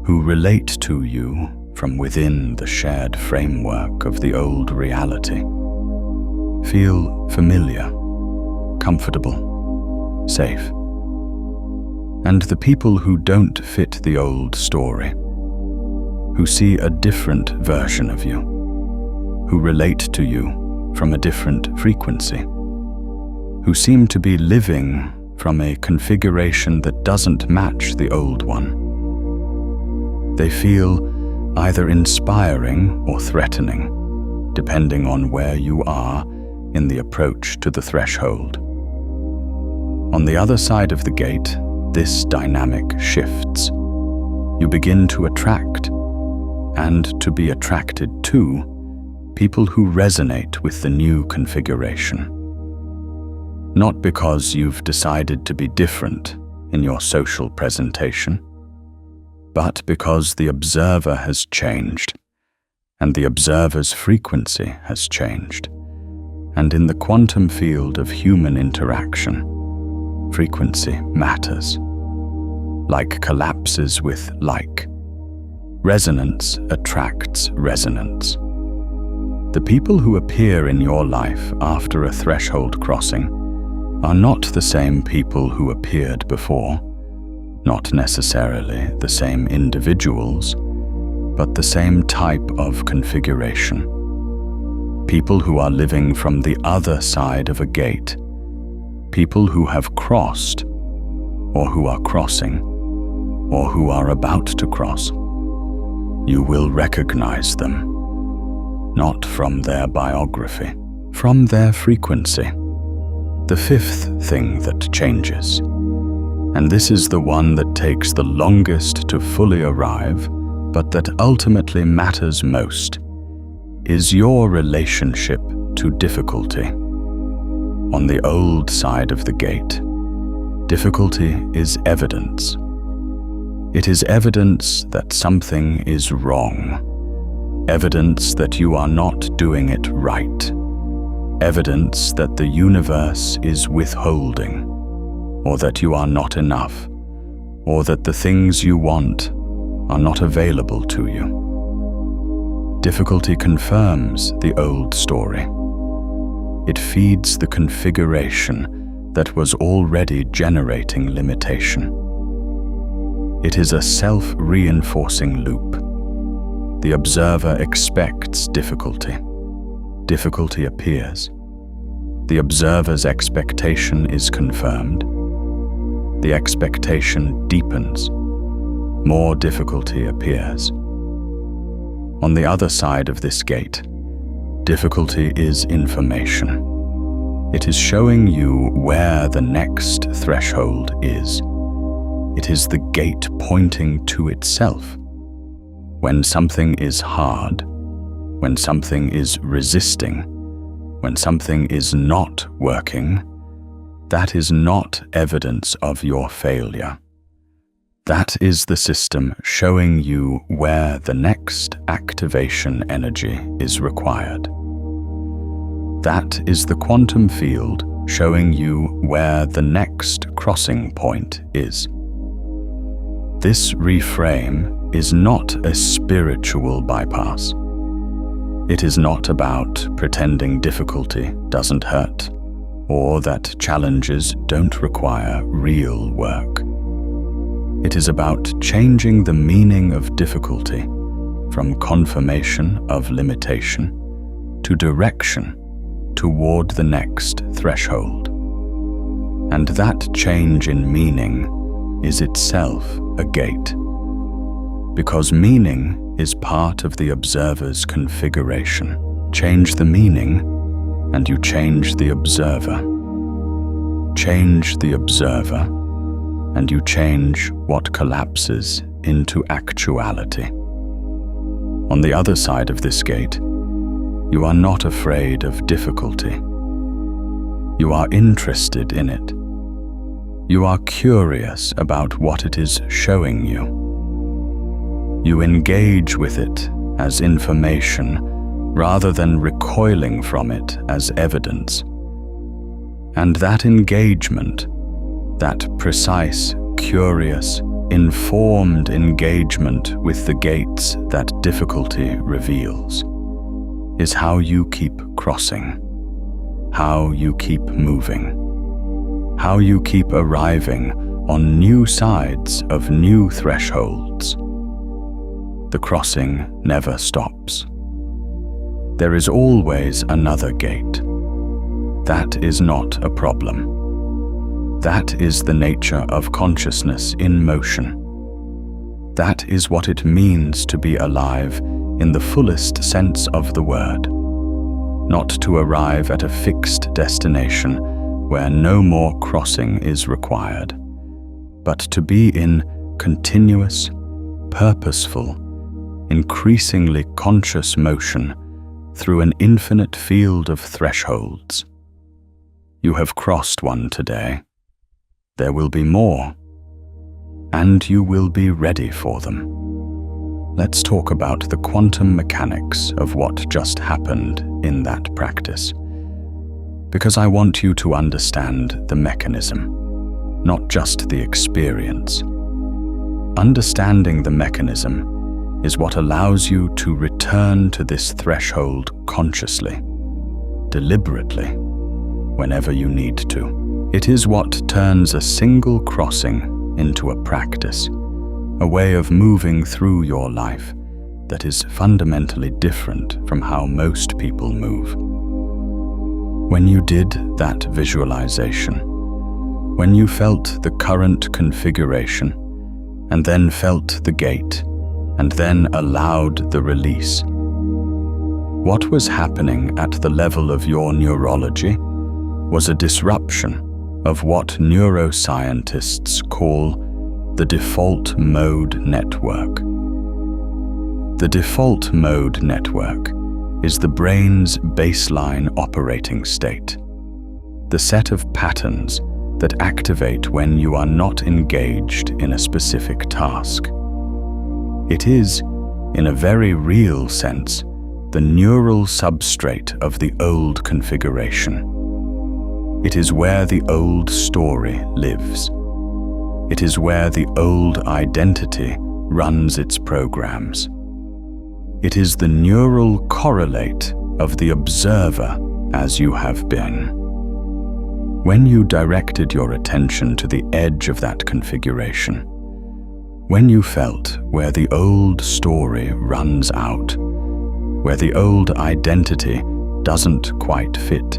who relate to you from within the shared framework of the old reality, feel familiar, comfortable, safe. And the people who don't fit the old story, who see a different version of you, who relate to you from a different frequency, who seem to be living from a configuration that doesn't match the old one. They feel either inspiring or threatening, depending on where you are in the approach to the threshold. On the other side of the gate, this dynamic shifts. You begin to attract, and to be attracted to, people who resonate with the new configuration. Not because you've decided to be different in your social presentation, but because the observer has changed, and the observer's frequency has changed. And in the quantum field of human interaction, frequency matters. Like collapses with like. Resonance attracts resonance. The people who appear in your life after a threshold crossing are not the same people who appeared before, not necessarily the same individuals, but the same type of configuration. People who are living from the other side of a gate, people who have crossed, or who are crossing, or who are about to cross. You will recognize them, not from their biography, from their frequency. The fifth thing that changes, and this is the one that takes the longest to fully arrive, but that ultimately matters most, is your relationship to difficulty. On the old side of the gate, difficulty is evidence. It is evidence that something is wrong, evidence that you are not doing it right, evidence that the universe is withholding, or that you are not enough, or that the things you want are not available to you. Difficulty confirms the old story. It feeds the configuration that was already generating limitation. It is a self-reinforcing loop. The observer expects difficulty. Difficulty appears. The observer's expectation is confirmed. The expectation deepens. More difficulty appears. On the other side of this gate, difficulty is information. It is showing you where the next threshold is. It is the gate pointing to itself. When something is hard, when something is resisting, when something is not working, that is not evidence of your failure. That is the system showing you where the next activation energy is required. That is the quantum field showing you where the next crossing point is. This reframe is not a spiritual bypass. It is not about pretending difficulty doesn't hurt, or that challenges don't require real work. It is about changing the meaning of difficulty from confirmation of limitation to direction toward the next threshold. And that change in meaning is itself a gate, because meaning is part of the observer's configuration. Change the meaning, and you change the observer. Change the observer, and you change what collapses into actuality. On the other side of this gate, you are not afraid of difficulty. You are interested in it. You are curious about what it is showing you. You engage with it as information rather than recoiling from it as evidence. And that engagement, that precise, curious, informed engagement with the gates that difficulty reveals, is how you keep crossing, how you keep moving, how you keep arriving on new sides of new thresholds. The crossing never stops. There is always another gate. That is not a problem. That is the nature of consciousness in motion. That is what it means to be alive in the fullest sense of the word. Not to arrive at a fixed destination where no more crossing is required, but to be in continuous, purposeful, increasingly conscious motion through an infinite field of thresholds. You have crossed one today. There will be more, and you will be ready for them. Let's talk about the quantum mechanics of what just happened in that practice, because I want you to understand the mechanism, not just the experience. Understanding the mechanism is what allows you to return to this threshold consciously, deliberately, whenever you need to. It is what turns a single crossing into a practice, a way of moving through your life that is fundamentally different from how most people move. When you did that visualization, when you felt the current configuration, and then felt the gate, and then allowed the release, what was happening at the level of your neurology was a disruption of what neuroscientists call the default mode network. The default mode network is the brain's baseline operating state, the set of patterns that activate when you are not engaged in a specific task. It is, in a very real sense, the neural substrate of the old configuration. It is where the old story lives. It is where the old identity runs its programs. It is the neural correlate of the observer as you have been. When you directed your attention to the edge of that configuration, when you felt where the old story runs out, where the old identity doesn't quite fit,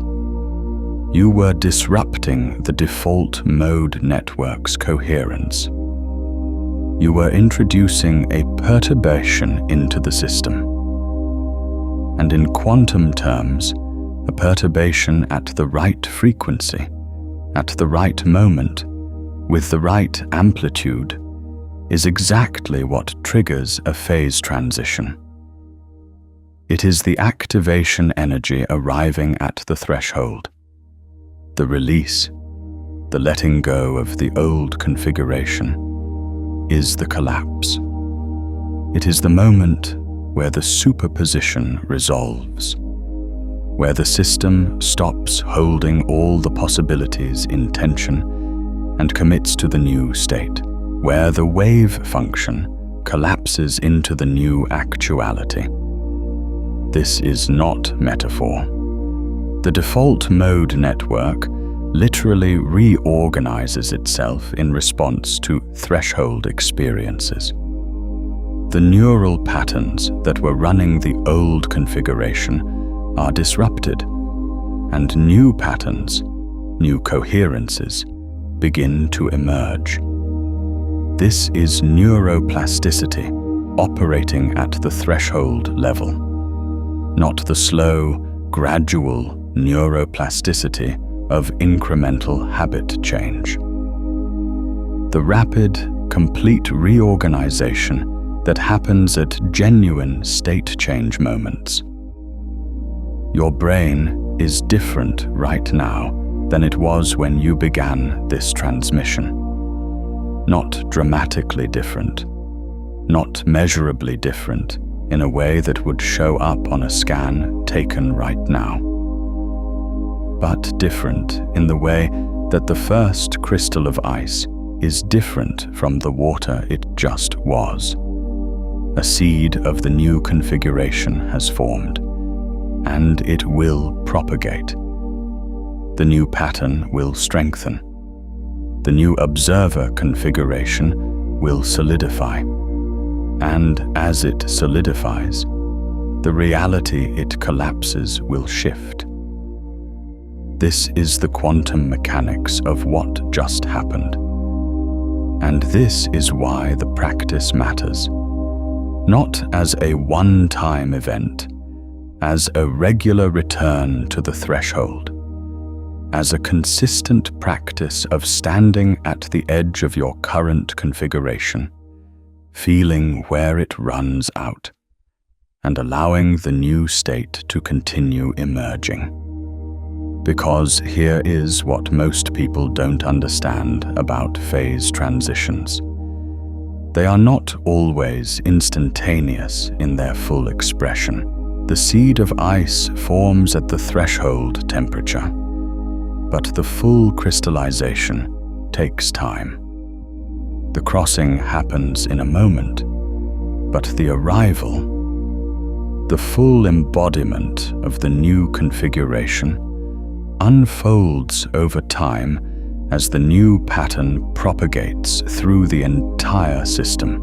you were disrupting the default mode network's coherence. You were introducing a perturbation into the system. And in quantum terms, a perturbation at the right frequency, at the right moment, with the right amplitude, is exactly what triggers a phase transition. It is the activation energy arriving at the threshold, the release, the letting go of the old configuration, is the collapse. It is the moment where the superposition resolves, where the system stops holding all the possibilities in tension and commits to the new state, where the wave function collapses into the new actuality. This is not metaphor. The default mode network literally reorganizes itself in response to threshold experiences. The neural patterns that were running the old configuration are disrupted, and new patterns, new coherences, begin to emerge. This is neuroplasticity operating at the threshold level, not the slow, gradual neuroplasticity of incremental habit change. The rapid, complete reorganization that happens at genuine state change moments. Your brain is different right now than it was when you began this transmission. Not dramatically different, not measurably different in a way that would show up on a scan taken right now, but different in the way that the first crystal of ice is different from the water it just was. A seed of the new configuration has formed, and it will propagate. The new pattern will strengthen, the new observer configuration will solidify. And as it solidifies, the reality it collapses will shift. This is the quantum mechanics of what just happened. And this is why the practice matters. Not as a one-time event, as a regular return to the threshold, as a consistent practice of standing at the edge of your current configuration, feeling where it runs out, and allowing the new state to continue emerging. Because here is what most people don't understand about phase transitions. They are not always instantaneous in their full expression. The seed of ice forms at the threshold temperature, but the full crystallization takes time. The crossing happens in a moment, but the arrival, the full embodiment of the new configuration, unfolds over time as the new pattern propagates through the entire system.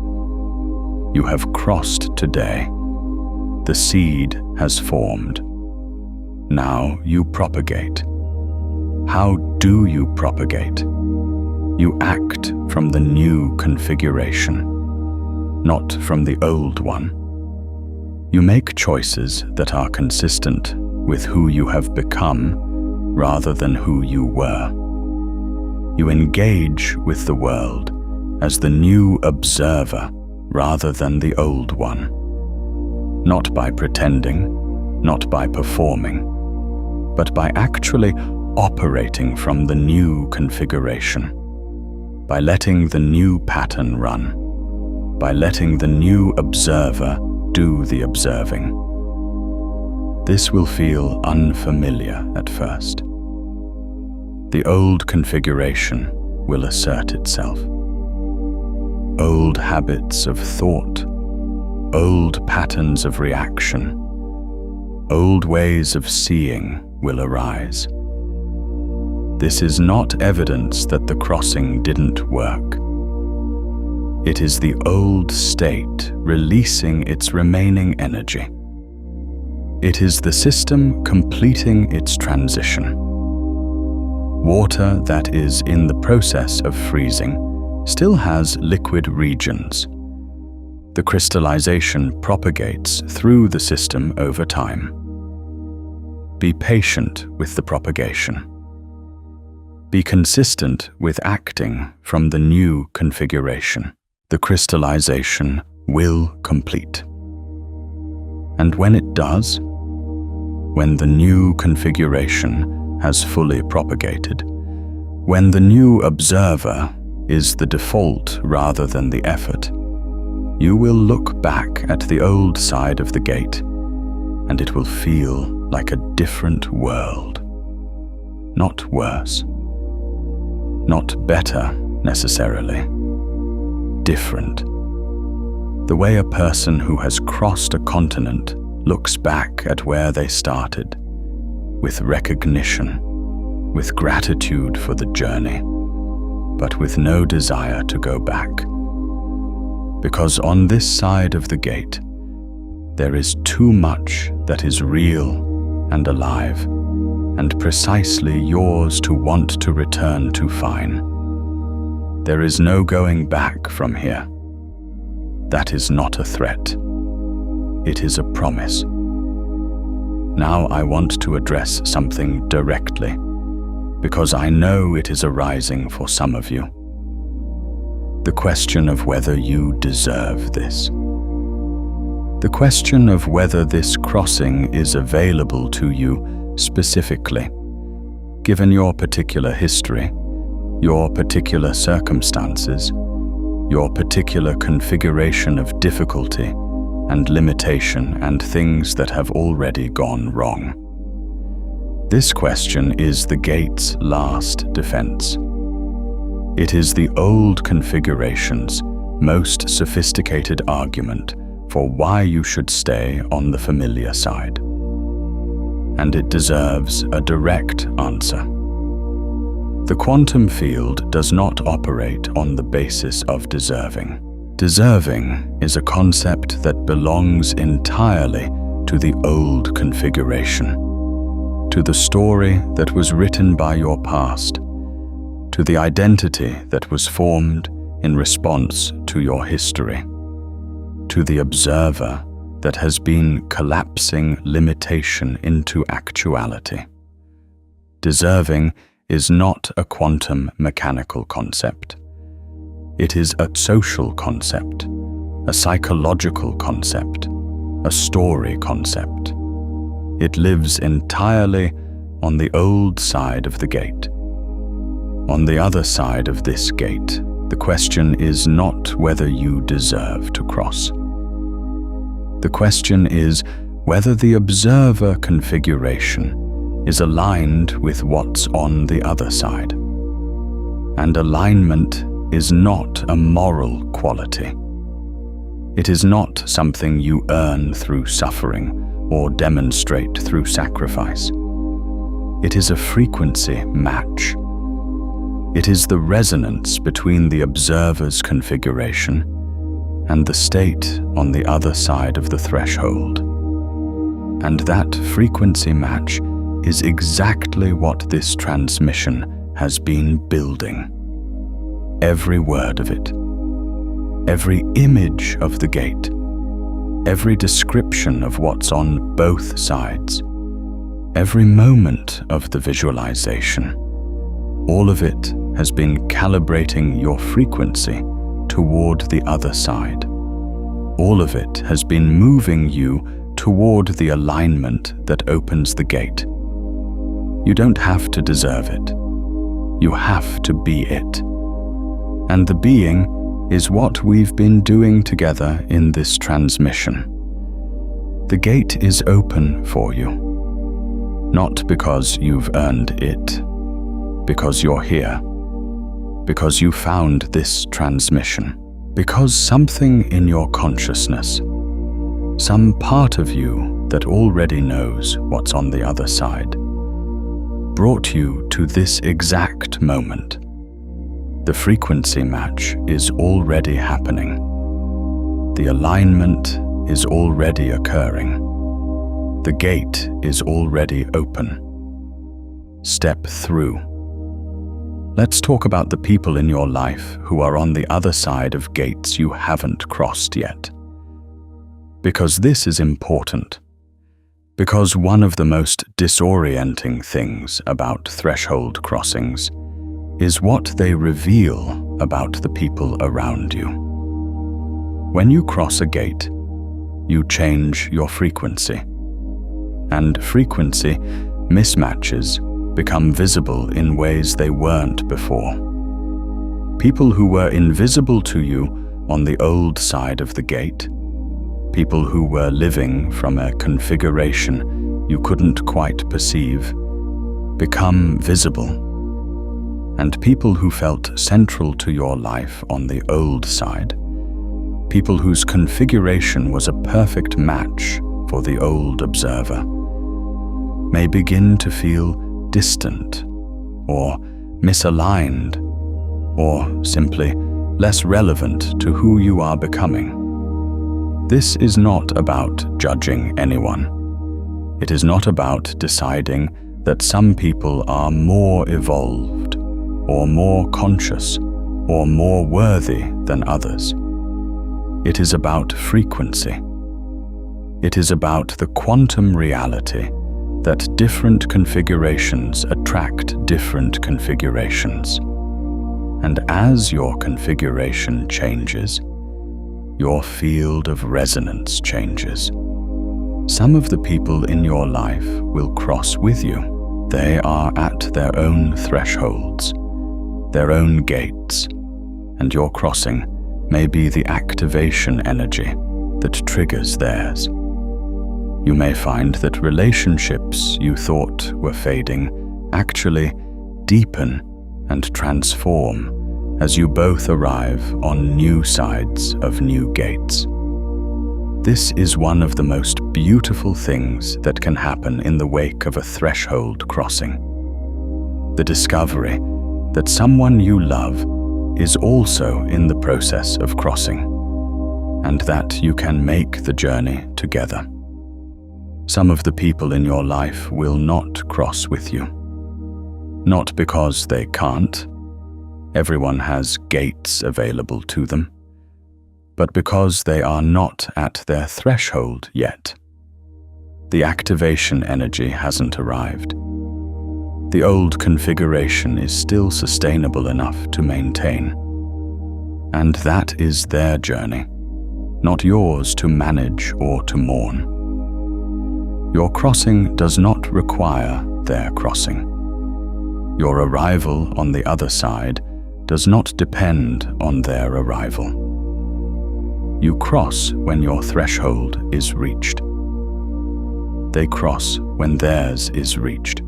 You have crossed today. The seed has formed. Now you propagate. How do you propagate? You act from the new configuration, not from the old one. You make choices that are consistent with who you have become rather than who you were. You engage with the world as the new observer rather than the old one. Not by pretending, not by performing, but by actually operating from the new configuration. By letting the new pattern run, by letting the new observer do the observing. This will feel unfamiliar at first. The old configuration will assert itself. Old habits of thought, old patterns of reaction, old ways of seeing will arise. This is not evidence that the crossing didn't work. It is the old state releasing its remaining energy. It is the system completing its transition. Water that is in the process of freezing still has liquid regions. The crystallization propagates through the system over time. Be patient with the propagation. Be consistent with acting from the new configuration. The crystallization will complete. And when it does, when the new configuration has fully propagated, when the new observer is the default rather than the effort, you will look back at the old side of the gate, and it will feel like a different world. Not worse. Not better, necessarily. Different. The way a person who has crossed a continent looks back at where they started, with recognition, with gratitude for the journey, but with no desire to go back. Because on this side of the gate, there is too much that is real and alive, and precisely yours to want to return to fine. There is no going back from here. That is not a threat. It is a promise. Now I want to address something directly, because I know it is arising for some of you. The question of whether you deserve this. The question of whether this crossing is available to you specifically, given your particular history, your particular circumstances, your particular configuration of difficulty and limitation and things that have already gone wrong. This question is the gate's last defense. It is the old configuration's most sophisticated argument for why you should stay on the familiar side. And it deserves a direct answer. The quantum field does not operate on the basis of deserving. Deserving is a concept that belongs entirely to the old configuration, to the story that was written by your past, to the identity that was formed in response to your history, to the observer that has been collapsing limitation into actuality. Deserving is not a quantum mechanical concept. It is a social concept, a psychological concept, a story concept. It lives entirely on the old side of the gate. On the other side of this gate, the question is not whether you deserve to cross. The question is whether the observer configuration is aligned with what's on the other side. And alignment is not a moral quality. It is not something you earn through suffering or demonstrate through sacrifice. It is a frequency match. It is the resonance between the observer's configuration and the state on the other side of the threshold. And that frequency match is exactly what this transmission has been building. Every word of it, every image of the gate, every description of what's on both sides, every moment of the visualization, all of it has been calibrating your frequency toward the other side. All of it has been moving you toward the alignment that opens the gate. You don't have to deserve it. You have to be it. And the being is what we've been doing together in this transmission. The gate is open for you, not because you've earned it, because you're here, because you found this transmission, because something in your consciousness, some part of you that already knows what's on the other side, brought you to this exact moment. The frequency match is already happening. The alignment is already occurring. The gate is already open. Step through. Let's talk about the people in your life who are on the other side of gates you haven't crossed yet. Because this is important. Because one of the most disorienting things about threshold crossings is what they reveal about the people around you. When you cross a gate, you change your frequency. And frequency mismatches become visible in ways they weren't before. People who were invisible to you on the old side of the gate, people who were living from a configuration you couldn't quite perceive, become visible. And people who felt central to your life on the old side, people whose configuration was a perfect match for the old observer, may begin to feel distant or misaligned or simply less relevant to who you are becoming. This is not about judging anyone. It is not about deciding that some people are more evolved or more conscious or more worthy than others. It is about frequency. It is about the quantum reality that different configurations attract different configurations. And as your configuration changes, your field of resonance changes. Some of the people in your life will cross with you. They are at their own thresholds, their own gates, and your crossing may be the activation energy that triggers theirs. You may find that relationships you thought were fading actually deepen and transform as you both arrive on new sides of new gates. This is one of the most beautiful things that can happen in the wake of a threshold crossing. The discovery that someone you love is also in the process of crossing, and that you can make the journey together. Some of the people in your life will not cross with you. Not because they can't, everyone has gates available to them, but because they are not at their threshold yet. The activation energy hasn't arrived. The old configuration is still sustainable enough to maintain. And that is their journey, not yours to manage or to mourn. Your crossing does not require their crossing. Your arrival on the other side does not depend on their arrival. You cross when your threshold is reached. They cross when theirs is reached.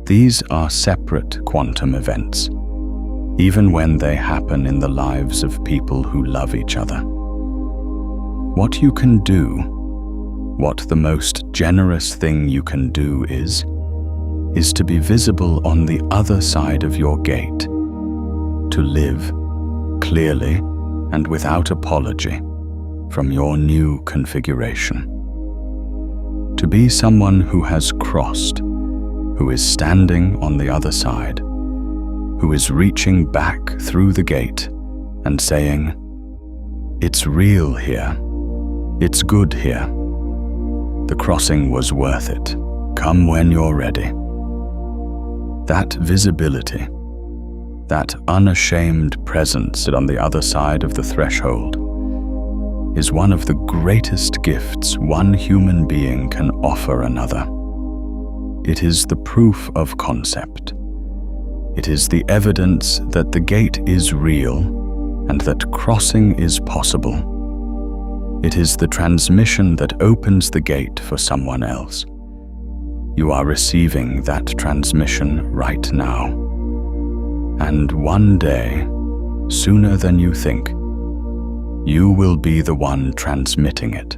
These are separate quantum events, even when they happen in the lives of people who love each other. What you can do, what the most generous thing you can do is to be visible on the other side of your gate, to live clearly and without apology from your new configuration. To be someone who has crossed, who is standing on the other side, who is reaching back through the gate and saying, "It's real here. It's good here. The crossing was worth it. Come when you're ready." That visibility, that unashamed presence on the other side of the threshold, is one of the greatest gifts one human being can offer another. It is the proof of concept. It is the evidence that the gate is real and that crossing is possible. It is the transmission that opens the gate for someone else. You are receiving that transmission right now. And one day, sooner than you think, you will be the one transmitting it.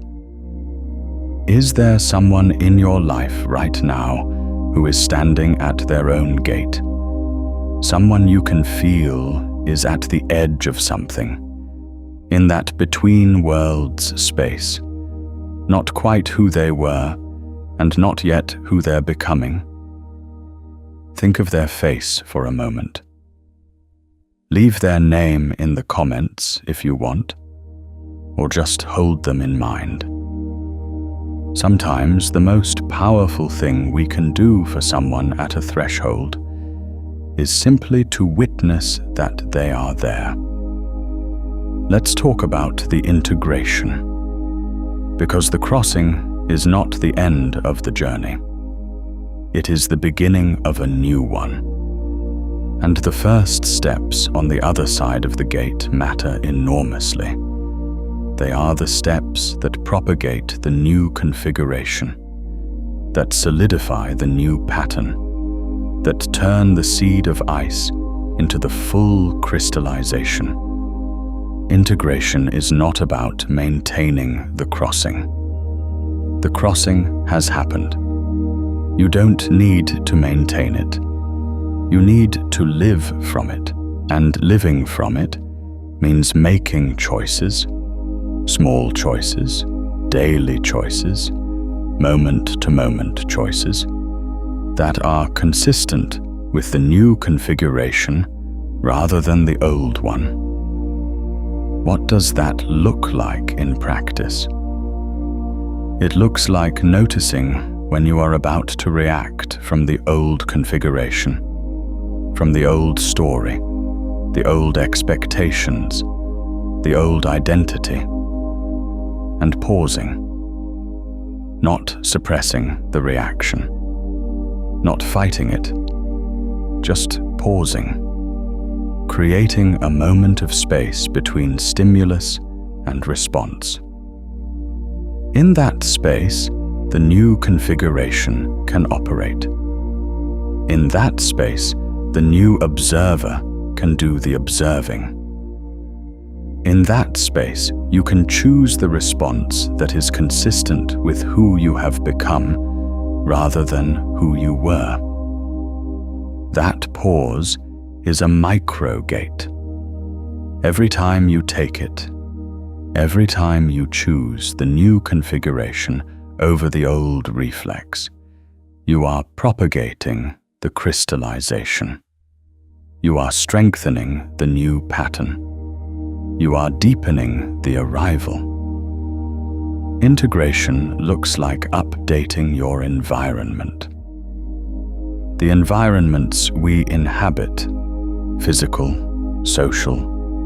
Is there someone in your life right now who is standing at their own gate? Someone you can feel is at the edge of something, in that between worlds space, not quite who they were, and not yet who they're becoming. Think of their face for a moment. Leave their name in the comments if you want, or just hold them in mind. Sometimes the most powerful thing we can do for someone at a threshold is simply to witness that they are there. Let's talk about the integration, because the crossing is not the end of the journey. It is the beginning of a new one. And the first steps on the other side of the gate matter enormously. They are the steps that propagate the new configuration, that solidify the new pattern, that turn the seed of ice into the full crystallization. Integration is not about maintaining the crossing. The crossing has happened. You don't need to maintain it. You need to live from it, and living from it means making choices, small choices, daily choices, moment-to-moment choices that are consistent with the new configuration rather than the old one. What does that look like in practice? It looks like noticing when you are about to react from the old configuration, from the old story, the old expectations, the old identity, and pausing, not suppressing the reaction, not fighting it, just pausing, creating a moment of space between stimulus and response. In that space, the new configuration can operate. In that space, the new observer can do the observing. In that space, you can choose the response that is consistent with who you have become rather than who you were. That pause is a micro-gate. Every time you take it, every time you choose the new configuration over the old reflex, you are propagating the crystallization. You are strengthening the new pattern. You are deepening the arrival. Integration looks like updating your environment. The environments we inhabit, physical, social,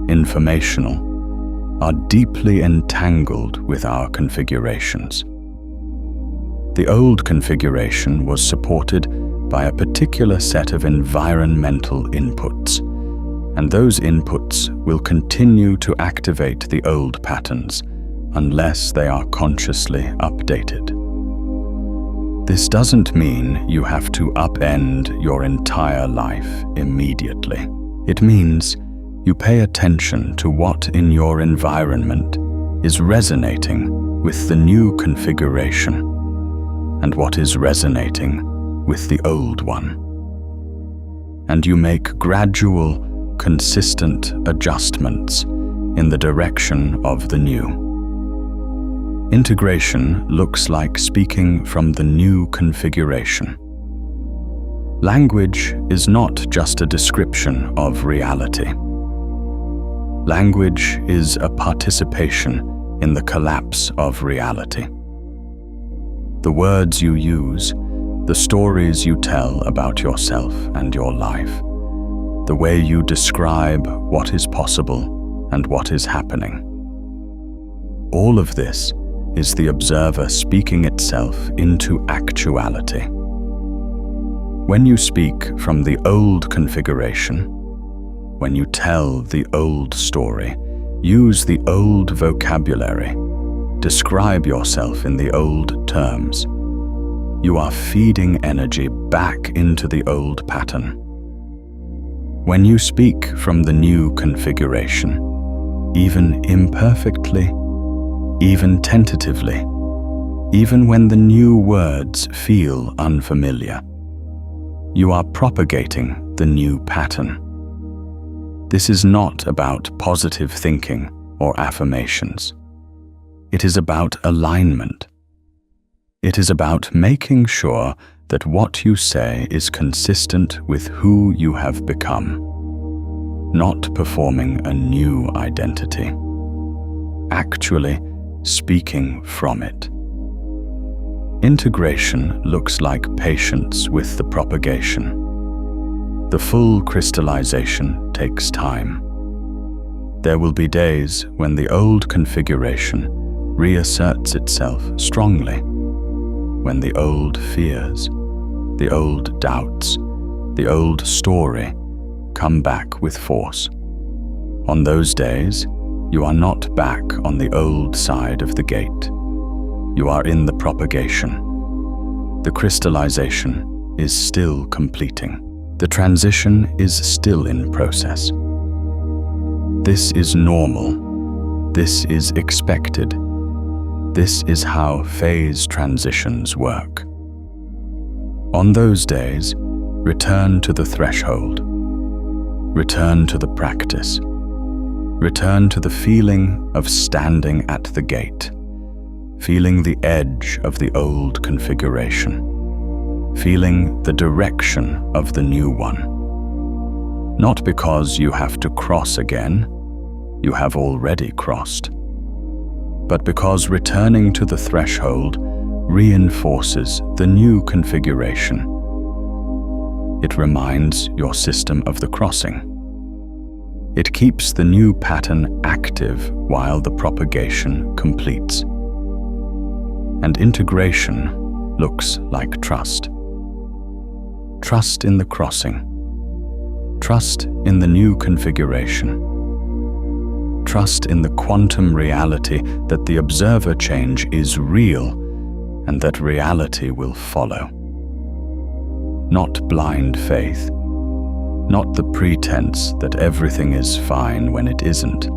informational, are deeply entangled with our configurations. The old configuration was supported by a particular set of environmental inputs, and those inputs will continue to activate the old patterns unless they are consciously updated. This doesn't mean you have to upend your entire life immediately. It means you pay attention to what in your environment is resonating with the new configuration and what is resonating with the old one. And you make gradual, consistent adjustments in the direction of the new. Integration looks like speaking from the new configuration. Language is not just a description of reality. Language is a participation in the collapse of reality. The words you use, the stories you tell about yourself and your life, the way you describe what is possible and what is happening. All of this is the observer speaking itself into actuality. When you speak from the old configuration, when you tell the old story, use the old vocabulary, describe yourself in the old terms, you are feeding energy back into the old pattern. When you speak from the new configuration, even imperfectly, even tentatively, even when the new words feel unfamiliar, you are propagating the new pattern. This is not about positive thinking or affirmations. It is about alignment. It is about making sure that what you say is consistent with who you have become, not performing a new identity, actually speaking from it. Integration looks like patience with the propagation. The full crystallization takes time. There will be days when the old configuration reasserts itself strongly, when the old fears, the old doubts, the old story come back with force. On those days, you are not back on the old side of the gate. You are in the propagation. The crystallization is still completing. The transition is still in process. This is normal. This is expected. This is how phase transitions work. On those days, return to the threshold. Return to the practice. Return to the feeling of standing at the gate, feeling the edge of the old configuration, feeling the direction of the new one. Not because you have to cross again, you have already crossed, but because returning to the threshold reinforces the new configuration. It reminds your system of the crossing. It keeps the new pattern active while the propagation completes. And integration looks like trust. Trust in the crossing. Trust in the new configuration. Trust in the quantum reality that the observer change is real and that reality will follow. Not blind faith. Not the pretense that everything is fine when it isn't,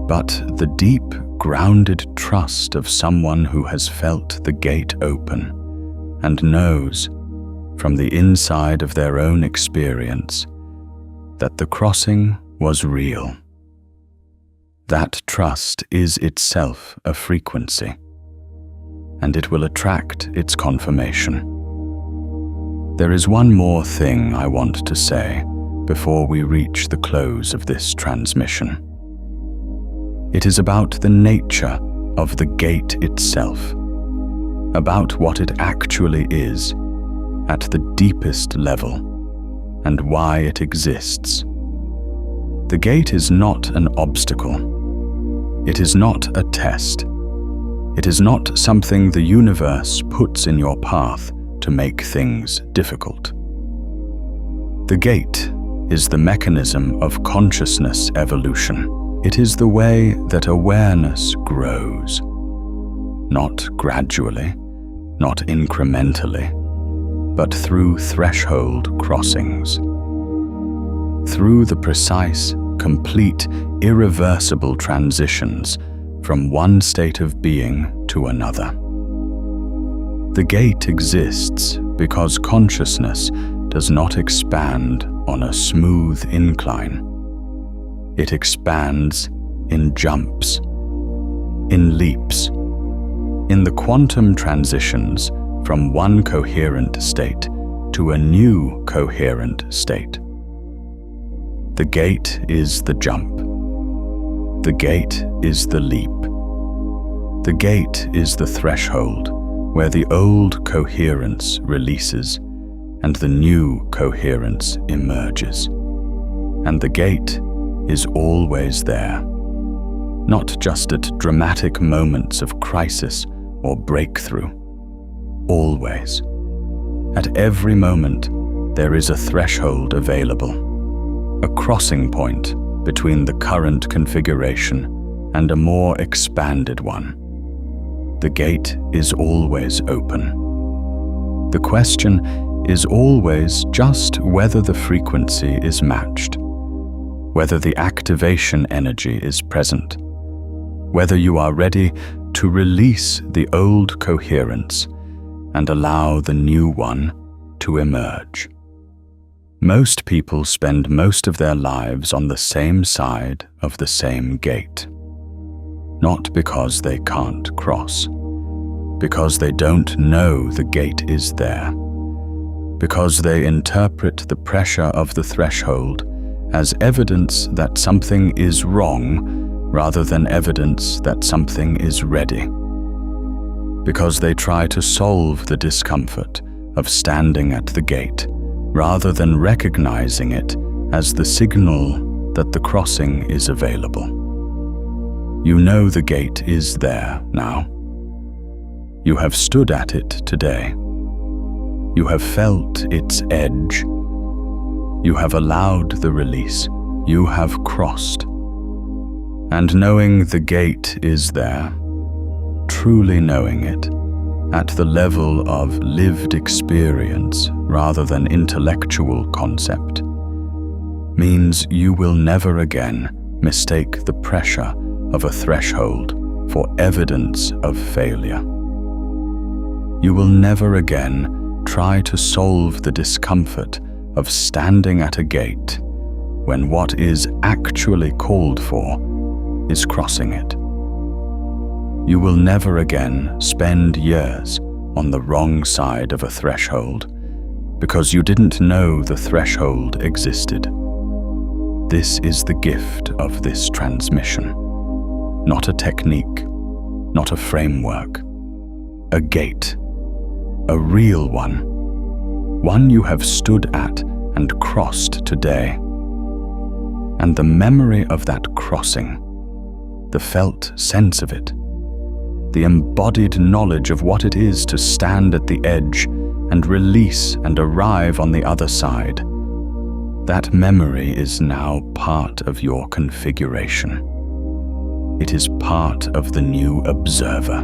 but the deep, grounded trust of someone who has felt the gate open and knows from the inside of their own experience that the crossing was real. That trust is itself a frequency, and it will attract its confirmation. There is one more thing I want to say before we reach the close of this transmission. It is about the nature of the gate itself, about what it actually is at the deepest level, and why it exists. The gate is not an obstacle. It is not a test. It is not something the universe puts in your path to make things difficult. The gate is the mechanism of consciousness evolution. It is the way that awareness grows. Not gradually, not incrementally, but through threshold crossings. Through the precise, complete, irreversible transitions from one state of being to another. The gate exists because consciousness does not expand on a smooth incline. It expands in jumps, in leaps, in the quantum transitions from one coherent state to a new coherent state. The gate is the jump. The gate is the leap. The gate is the threshold where the old coherence releases and the new coherence emerges. And the gate is always there, not just at dramatic moments of crisis or breakthrough. Always. At every moment, there is a threshold available, a crossing point between the current configuration and a more expanded one. The gate is always open. The question is always just whether the frequency is matched, whether the activation energy is present, whether you are ready to release the old coherence and allow the new one to emerge. Most people spend most of their lives on the same side of the same gate. Not because they can't cross, because they don't know the gate is there, because they interpret the pressure of the threshold as evidence that something is wrong rather than evidence that something is ready, because they try to solve the discomfort of standing at the gate rather than recognizing it as the signal that the crossing is available. You know the gate is there now. You have stood at it today. You have felt its edge. You have allowed the release. You have crossed. And knowing the gate is there, truly knowing it, at the level of lived experience rather than intellectual concept, means you will never again mistake the pressure of a threshold for evidence of failure. You will never again try to solve the discomfort of standing at a gate when what is actually called for is crossing it. You will never again spend years on the wrong side of a threshold because you didn't know the threshold existed. This is the gift of this transmission. Not a technique, not a framework. A gate. A real one. One you have stood at and crossed today. And the memory of that crossing, the felt sense of it, the embodied knowledge of what it is to stand at the edge and release and arrive on the other side, that memory is now part of your configuration. It is part of the new observer.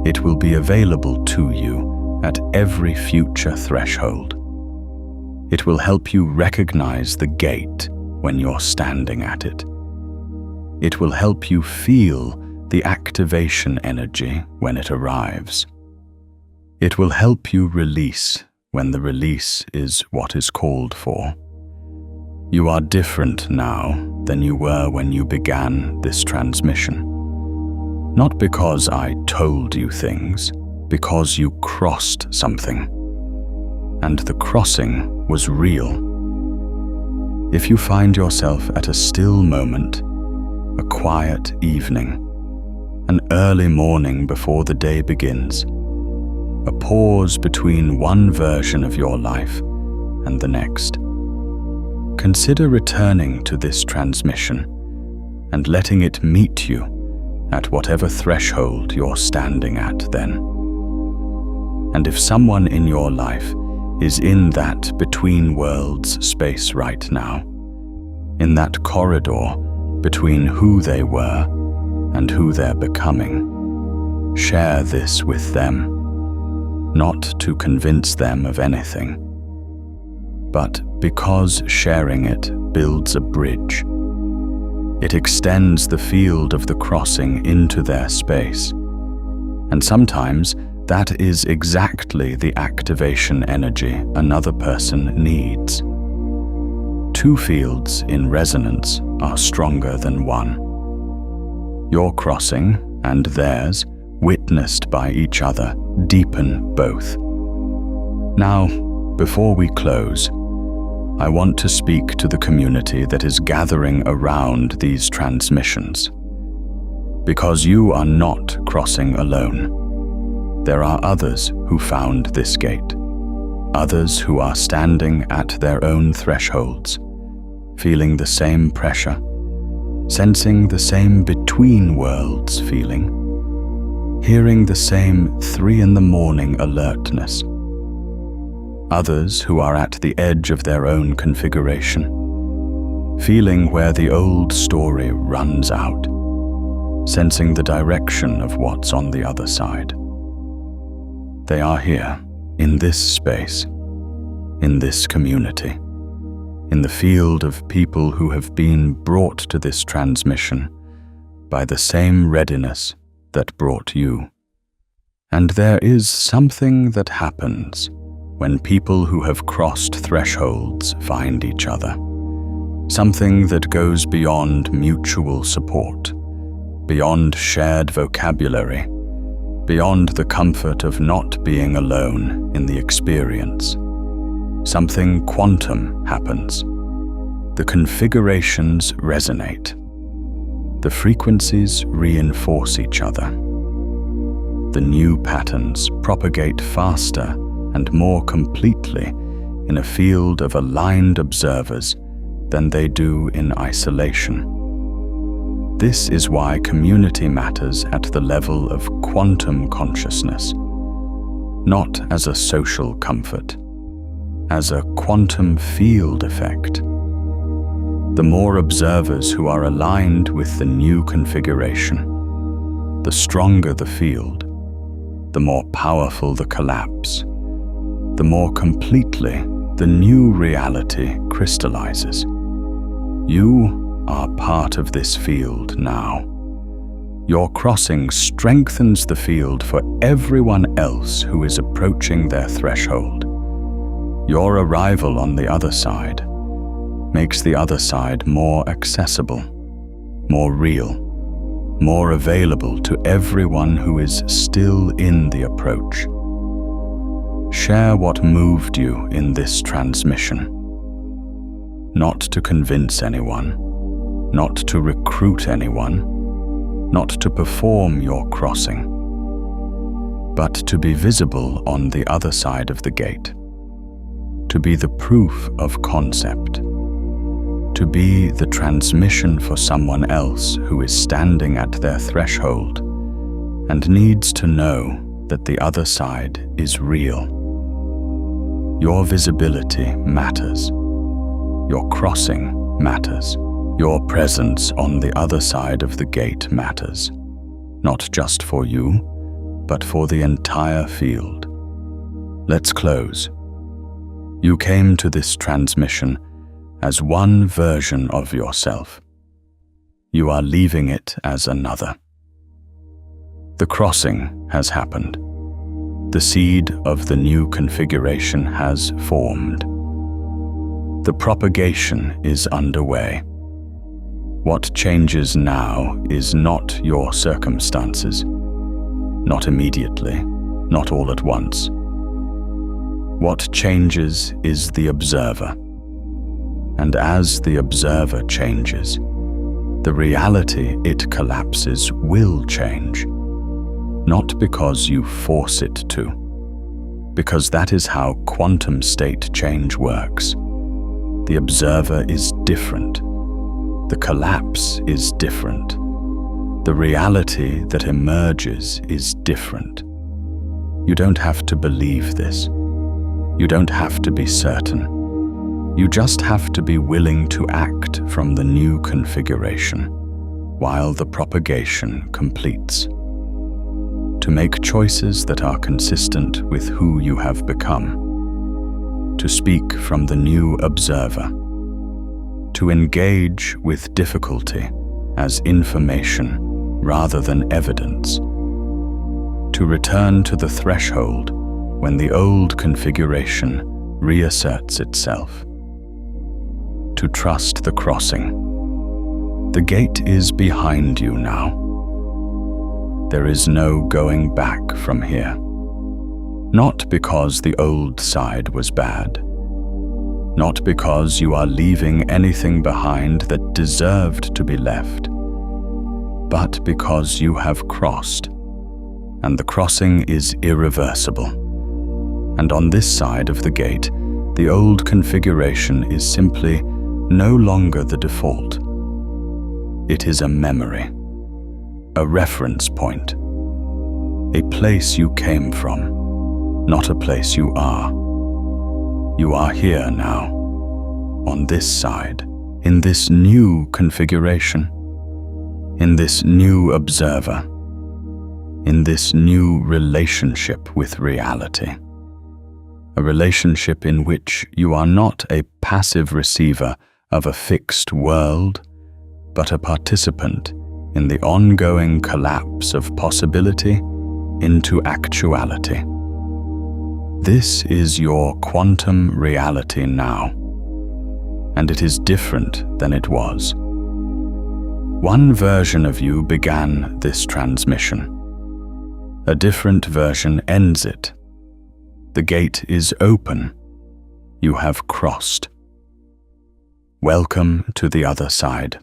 It will be available to you at every future threshold. It will help you recognize the gate when you're standing at it. It will help you feel the activation energy when it arrives. It will help you release when the release is what is called for. You are different now than you were when you began this transmission. Not because I told you things, because you crossed something. And the crossing was real. If you find yourself at a still moment, a quiet evening, an early morning before the day begins, a pause between one version of your life and the next, consider returning to this transmission and letting it meet you at whatever threshold you're standing at then. And if someone in your life is in that between worlds space right now, in that corridor between who they were and who they're becoming, share this with them, not to convince them of anything, but because sharing it builds a bridge. It extends the field of the crossing into their space, and sometimes that is exactly the activation energy another person needs. Two fields in resonance are stronger than one. Your crossing and theirs, witnessed by each other, deepen both. Now, before we close, I want to speak to the community that is gathering around these transmissions. Because you are not crossing alone. There are others who found this gate, others who are standing at their own thresholds, feeling the same pressure, sensing the same between worlds feeling, hearing the same 3 a.m. alertness. Others who are at the edge of their own configuration, feeling where the old story runs out, sensing the direction of what's on the other side. They are here, in this space, in this community, in the field of people who have been brought to this transmission by the same readiness that brought you. And there is something that happens when people who have crossed thresholds find each other. Something that goes beyond mutual support, beyond shared vocabulary, beyond the comfort of not being alone in the experience. Something quantum happens. The configurations resonate. The frequencies reinforce each other. The new patterns propagate faster and more completely in a field of aligned observers than they do in isolation. This is why community matters at the level of quantum consciousness, not as a social comfort, as a quantum field effect. The more observers who are aligned with the new configuration, the stronger the field, the more powerful the collapse, the more completely the new reality crystallizes. You are part of this field now. Your crossing strengthens the field for everyone else who is approaching their threshold. Your arrival on the other side makes the other side more accessible, more real, more available to everyone who is still in the approach. Share what moved you in this transmission. Not to convince anyone, not to recruit anyone, not to perform your crossing, but to be visible on the other side of the gate, to be the proof of concept, to be the transmission for someone else who is standing at their threshold and needs to know that the other side is real. Your visibility matters. Your crossing matters. Your presence on the other side of the gate matters, not just for you, but for the entire field. Let's close. You came to this transmission as one version of yourself. You are leaving it as another. The crossing has happened. The seed of the new configuration has formed. The propagation is underway. What changes now is not your circumstances, not immediately, not all at once. What changes is the observer. And as the observer changes, the reality it collapses will change. Not because you force it to, because that is how quantum state change works. The observer is different. The collapse is different. The reality that emerges is different. You don't have to believe this. You don't have to be certain. You just have to be willing to act from the new configuration while the propagation completes. To make choices that are consistent with who you have become. To speak from the new observer. To engage with difficulty as information rather than evidence. To return to the threshold when the old configuration reasserts itself. To trust the crossing. The gate is behind you now. There is no going back from here. Not because the old side was bad. Not because you are leaving anything behind that deserved to be left, but because you have crossed, and the crossing is irreversible. And on this side of the gate, the old configuration is simply no longer the default. It is a memory, a reference point, a place you came from, not a place you are. You are here now, on this side, in this new configuration, in this new observer, in this new relationship with reality. A relationship in which you are not a passive receiver of a fixed world, but a participant in the ongoing collapse of possibility into actuality. This is your quantum reality now, and it is different than it was. One version of you began this transmission. A different version ends it. The gate is open. You have crossed. Welcome to the other side.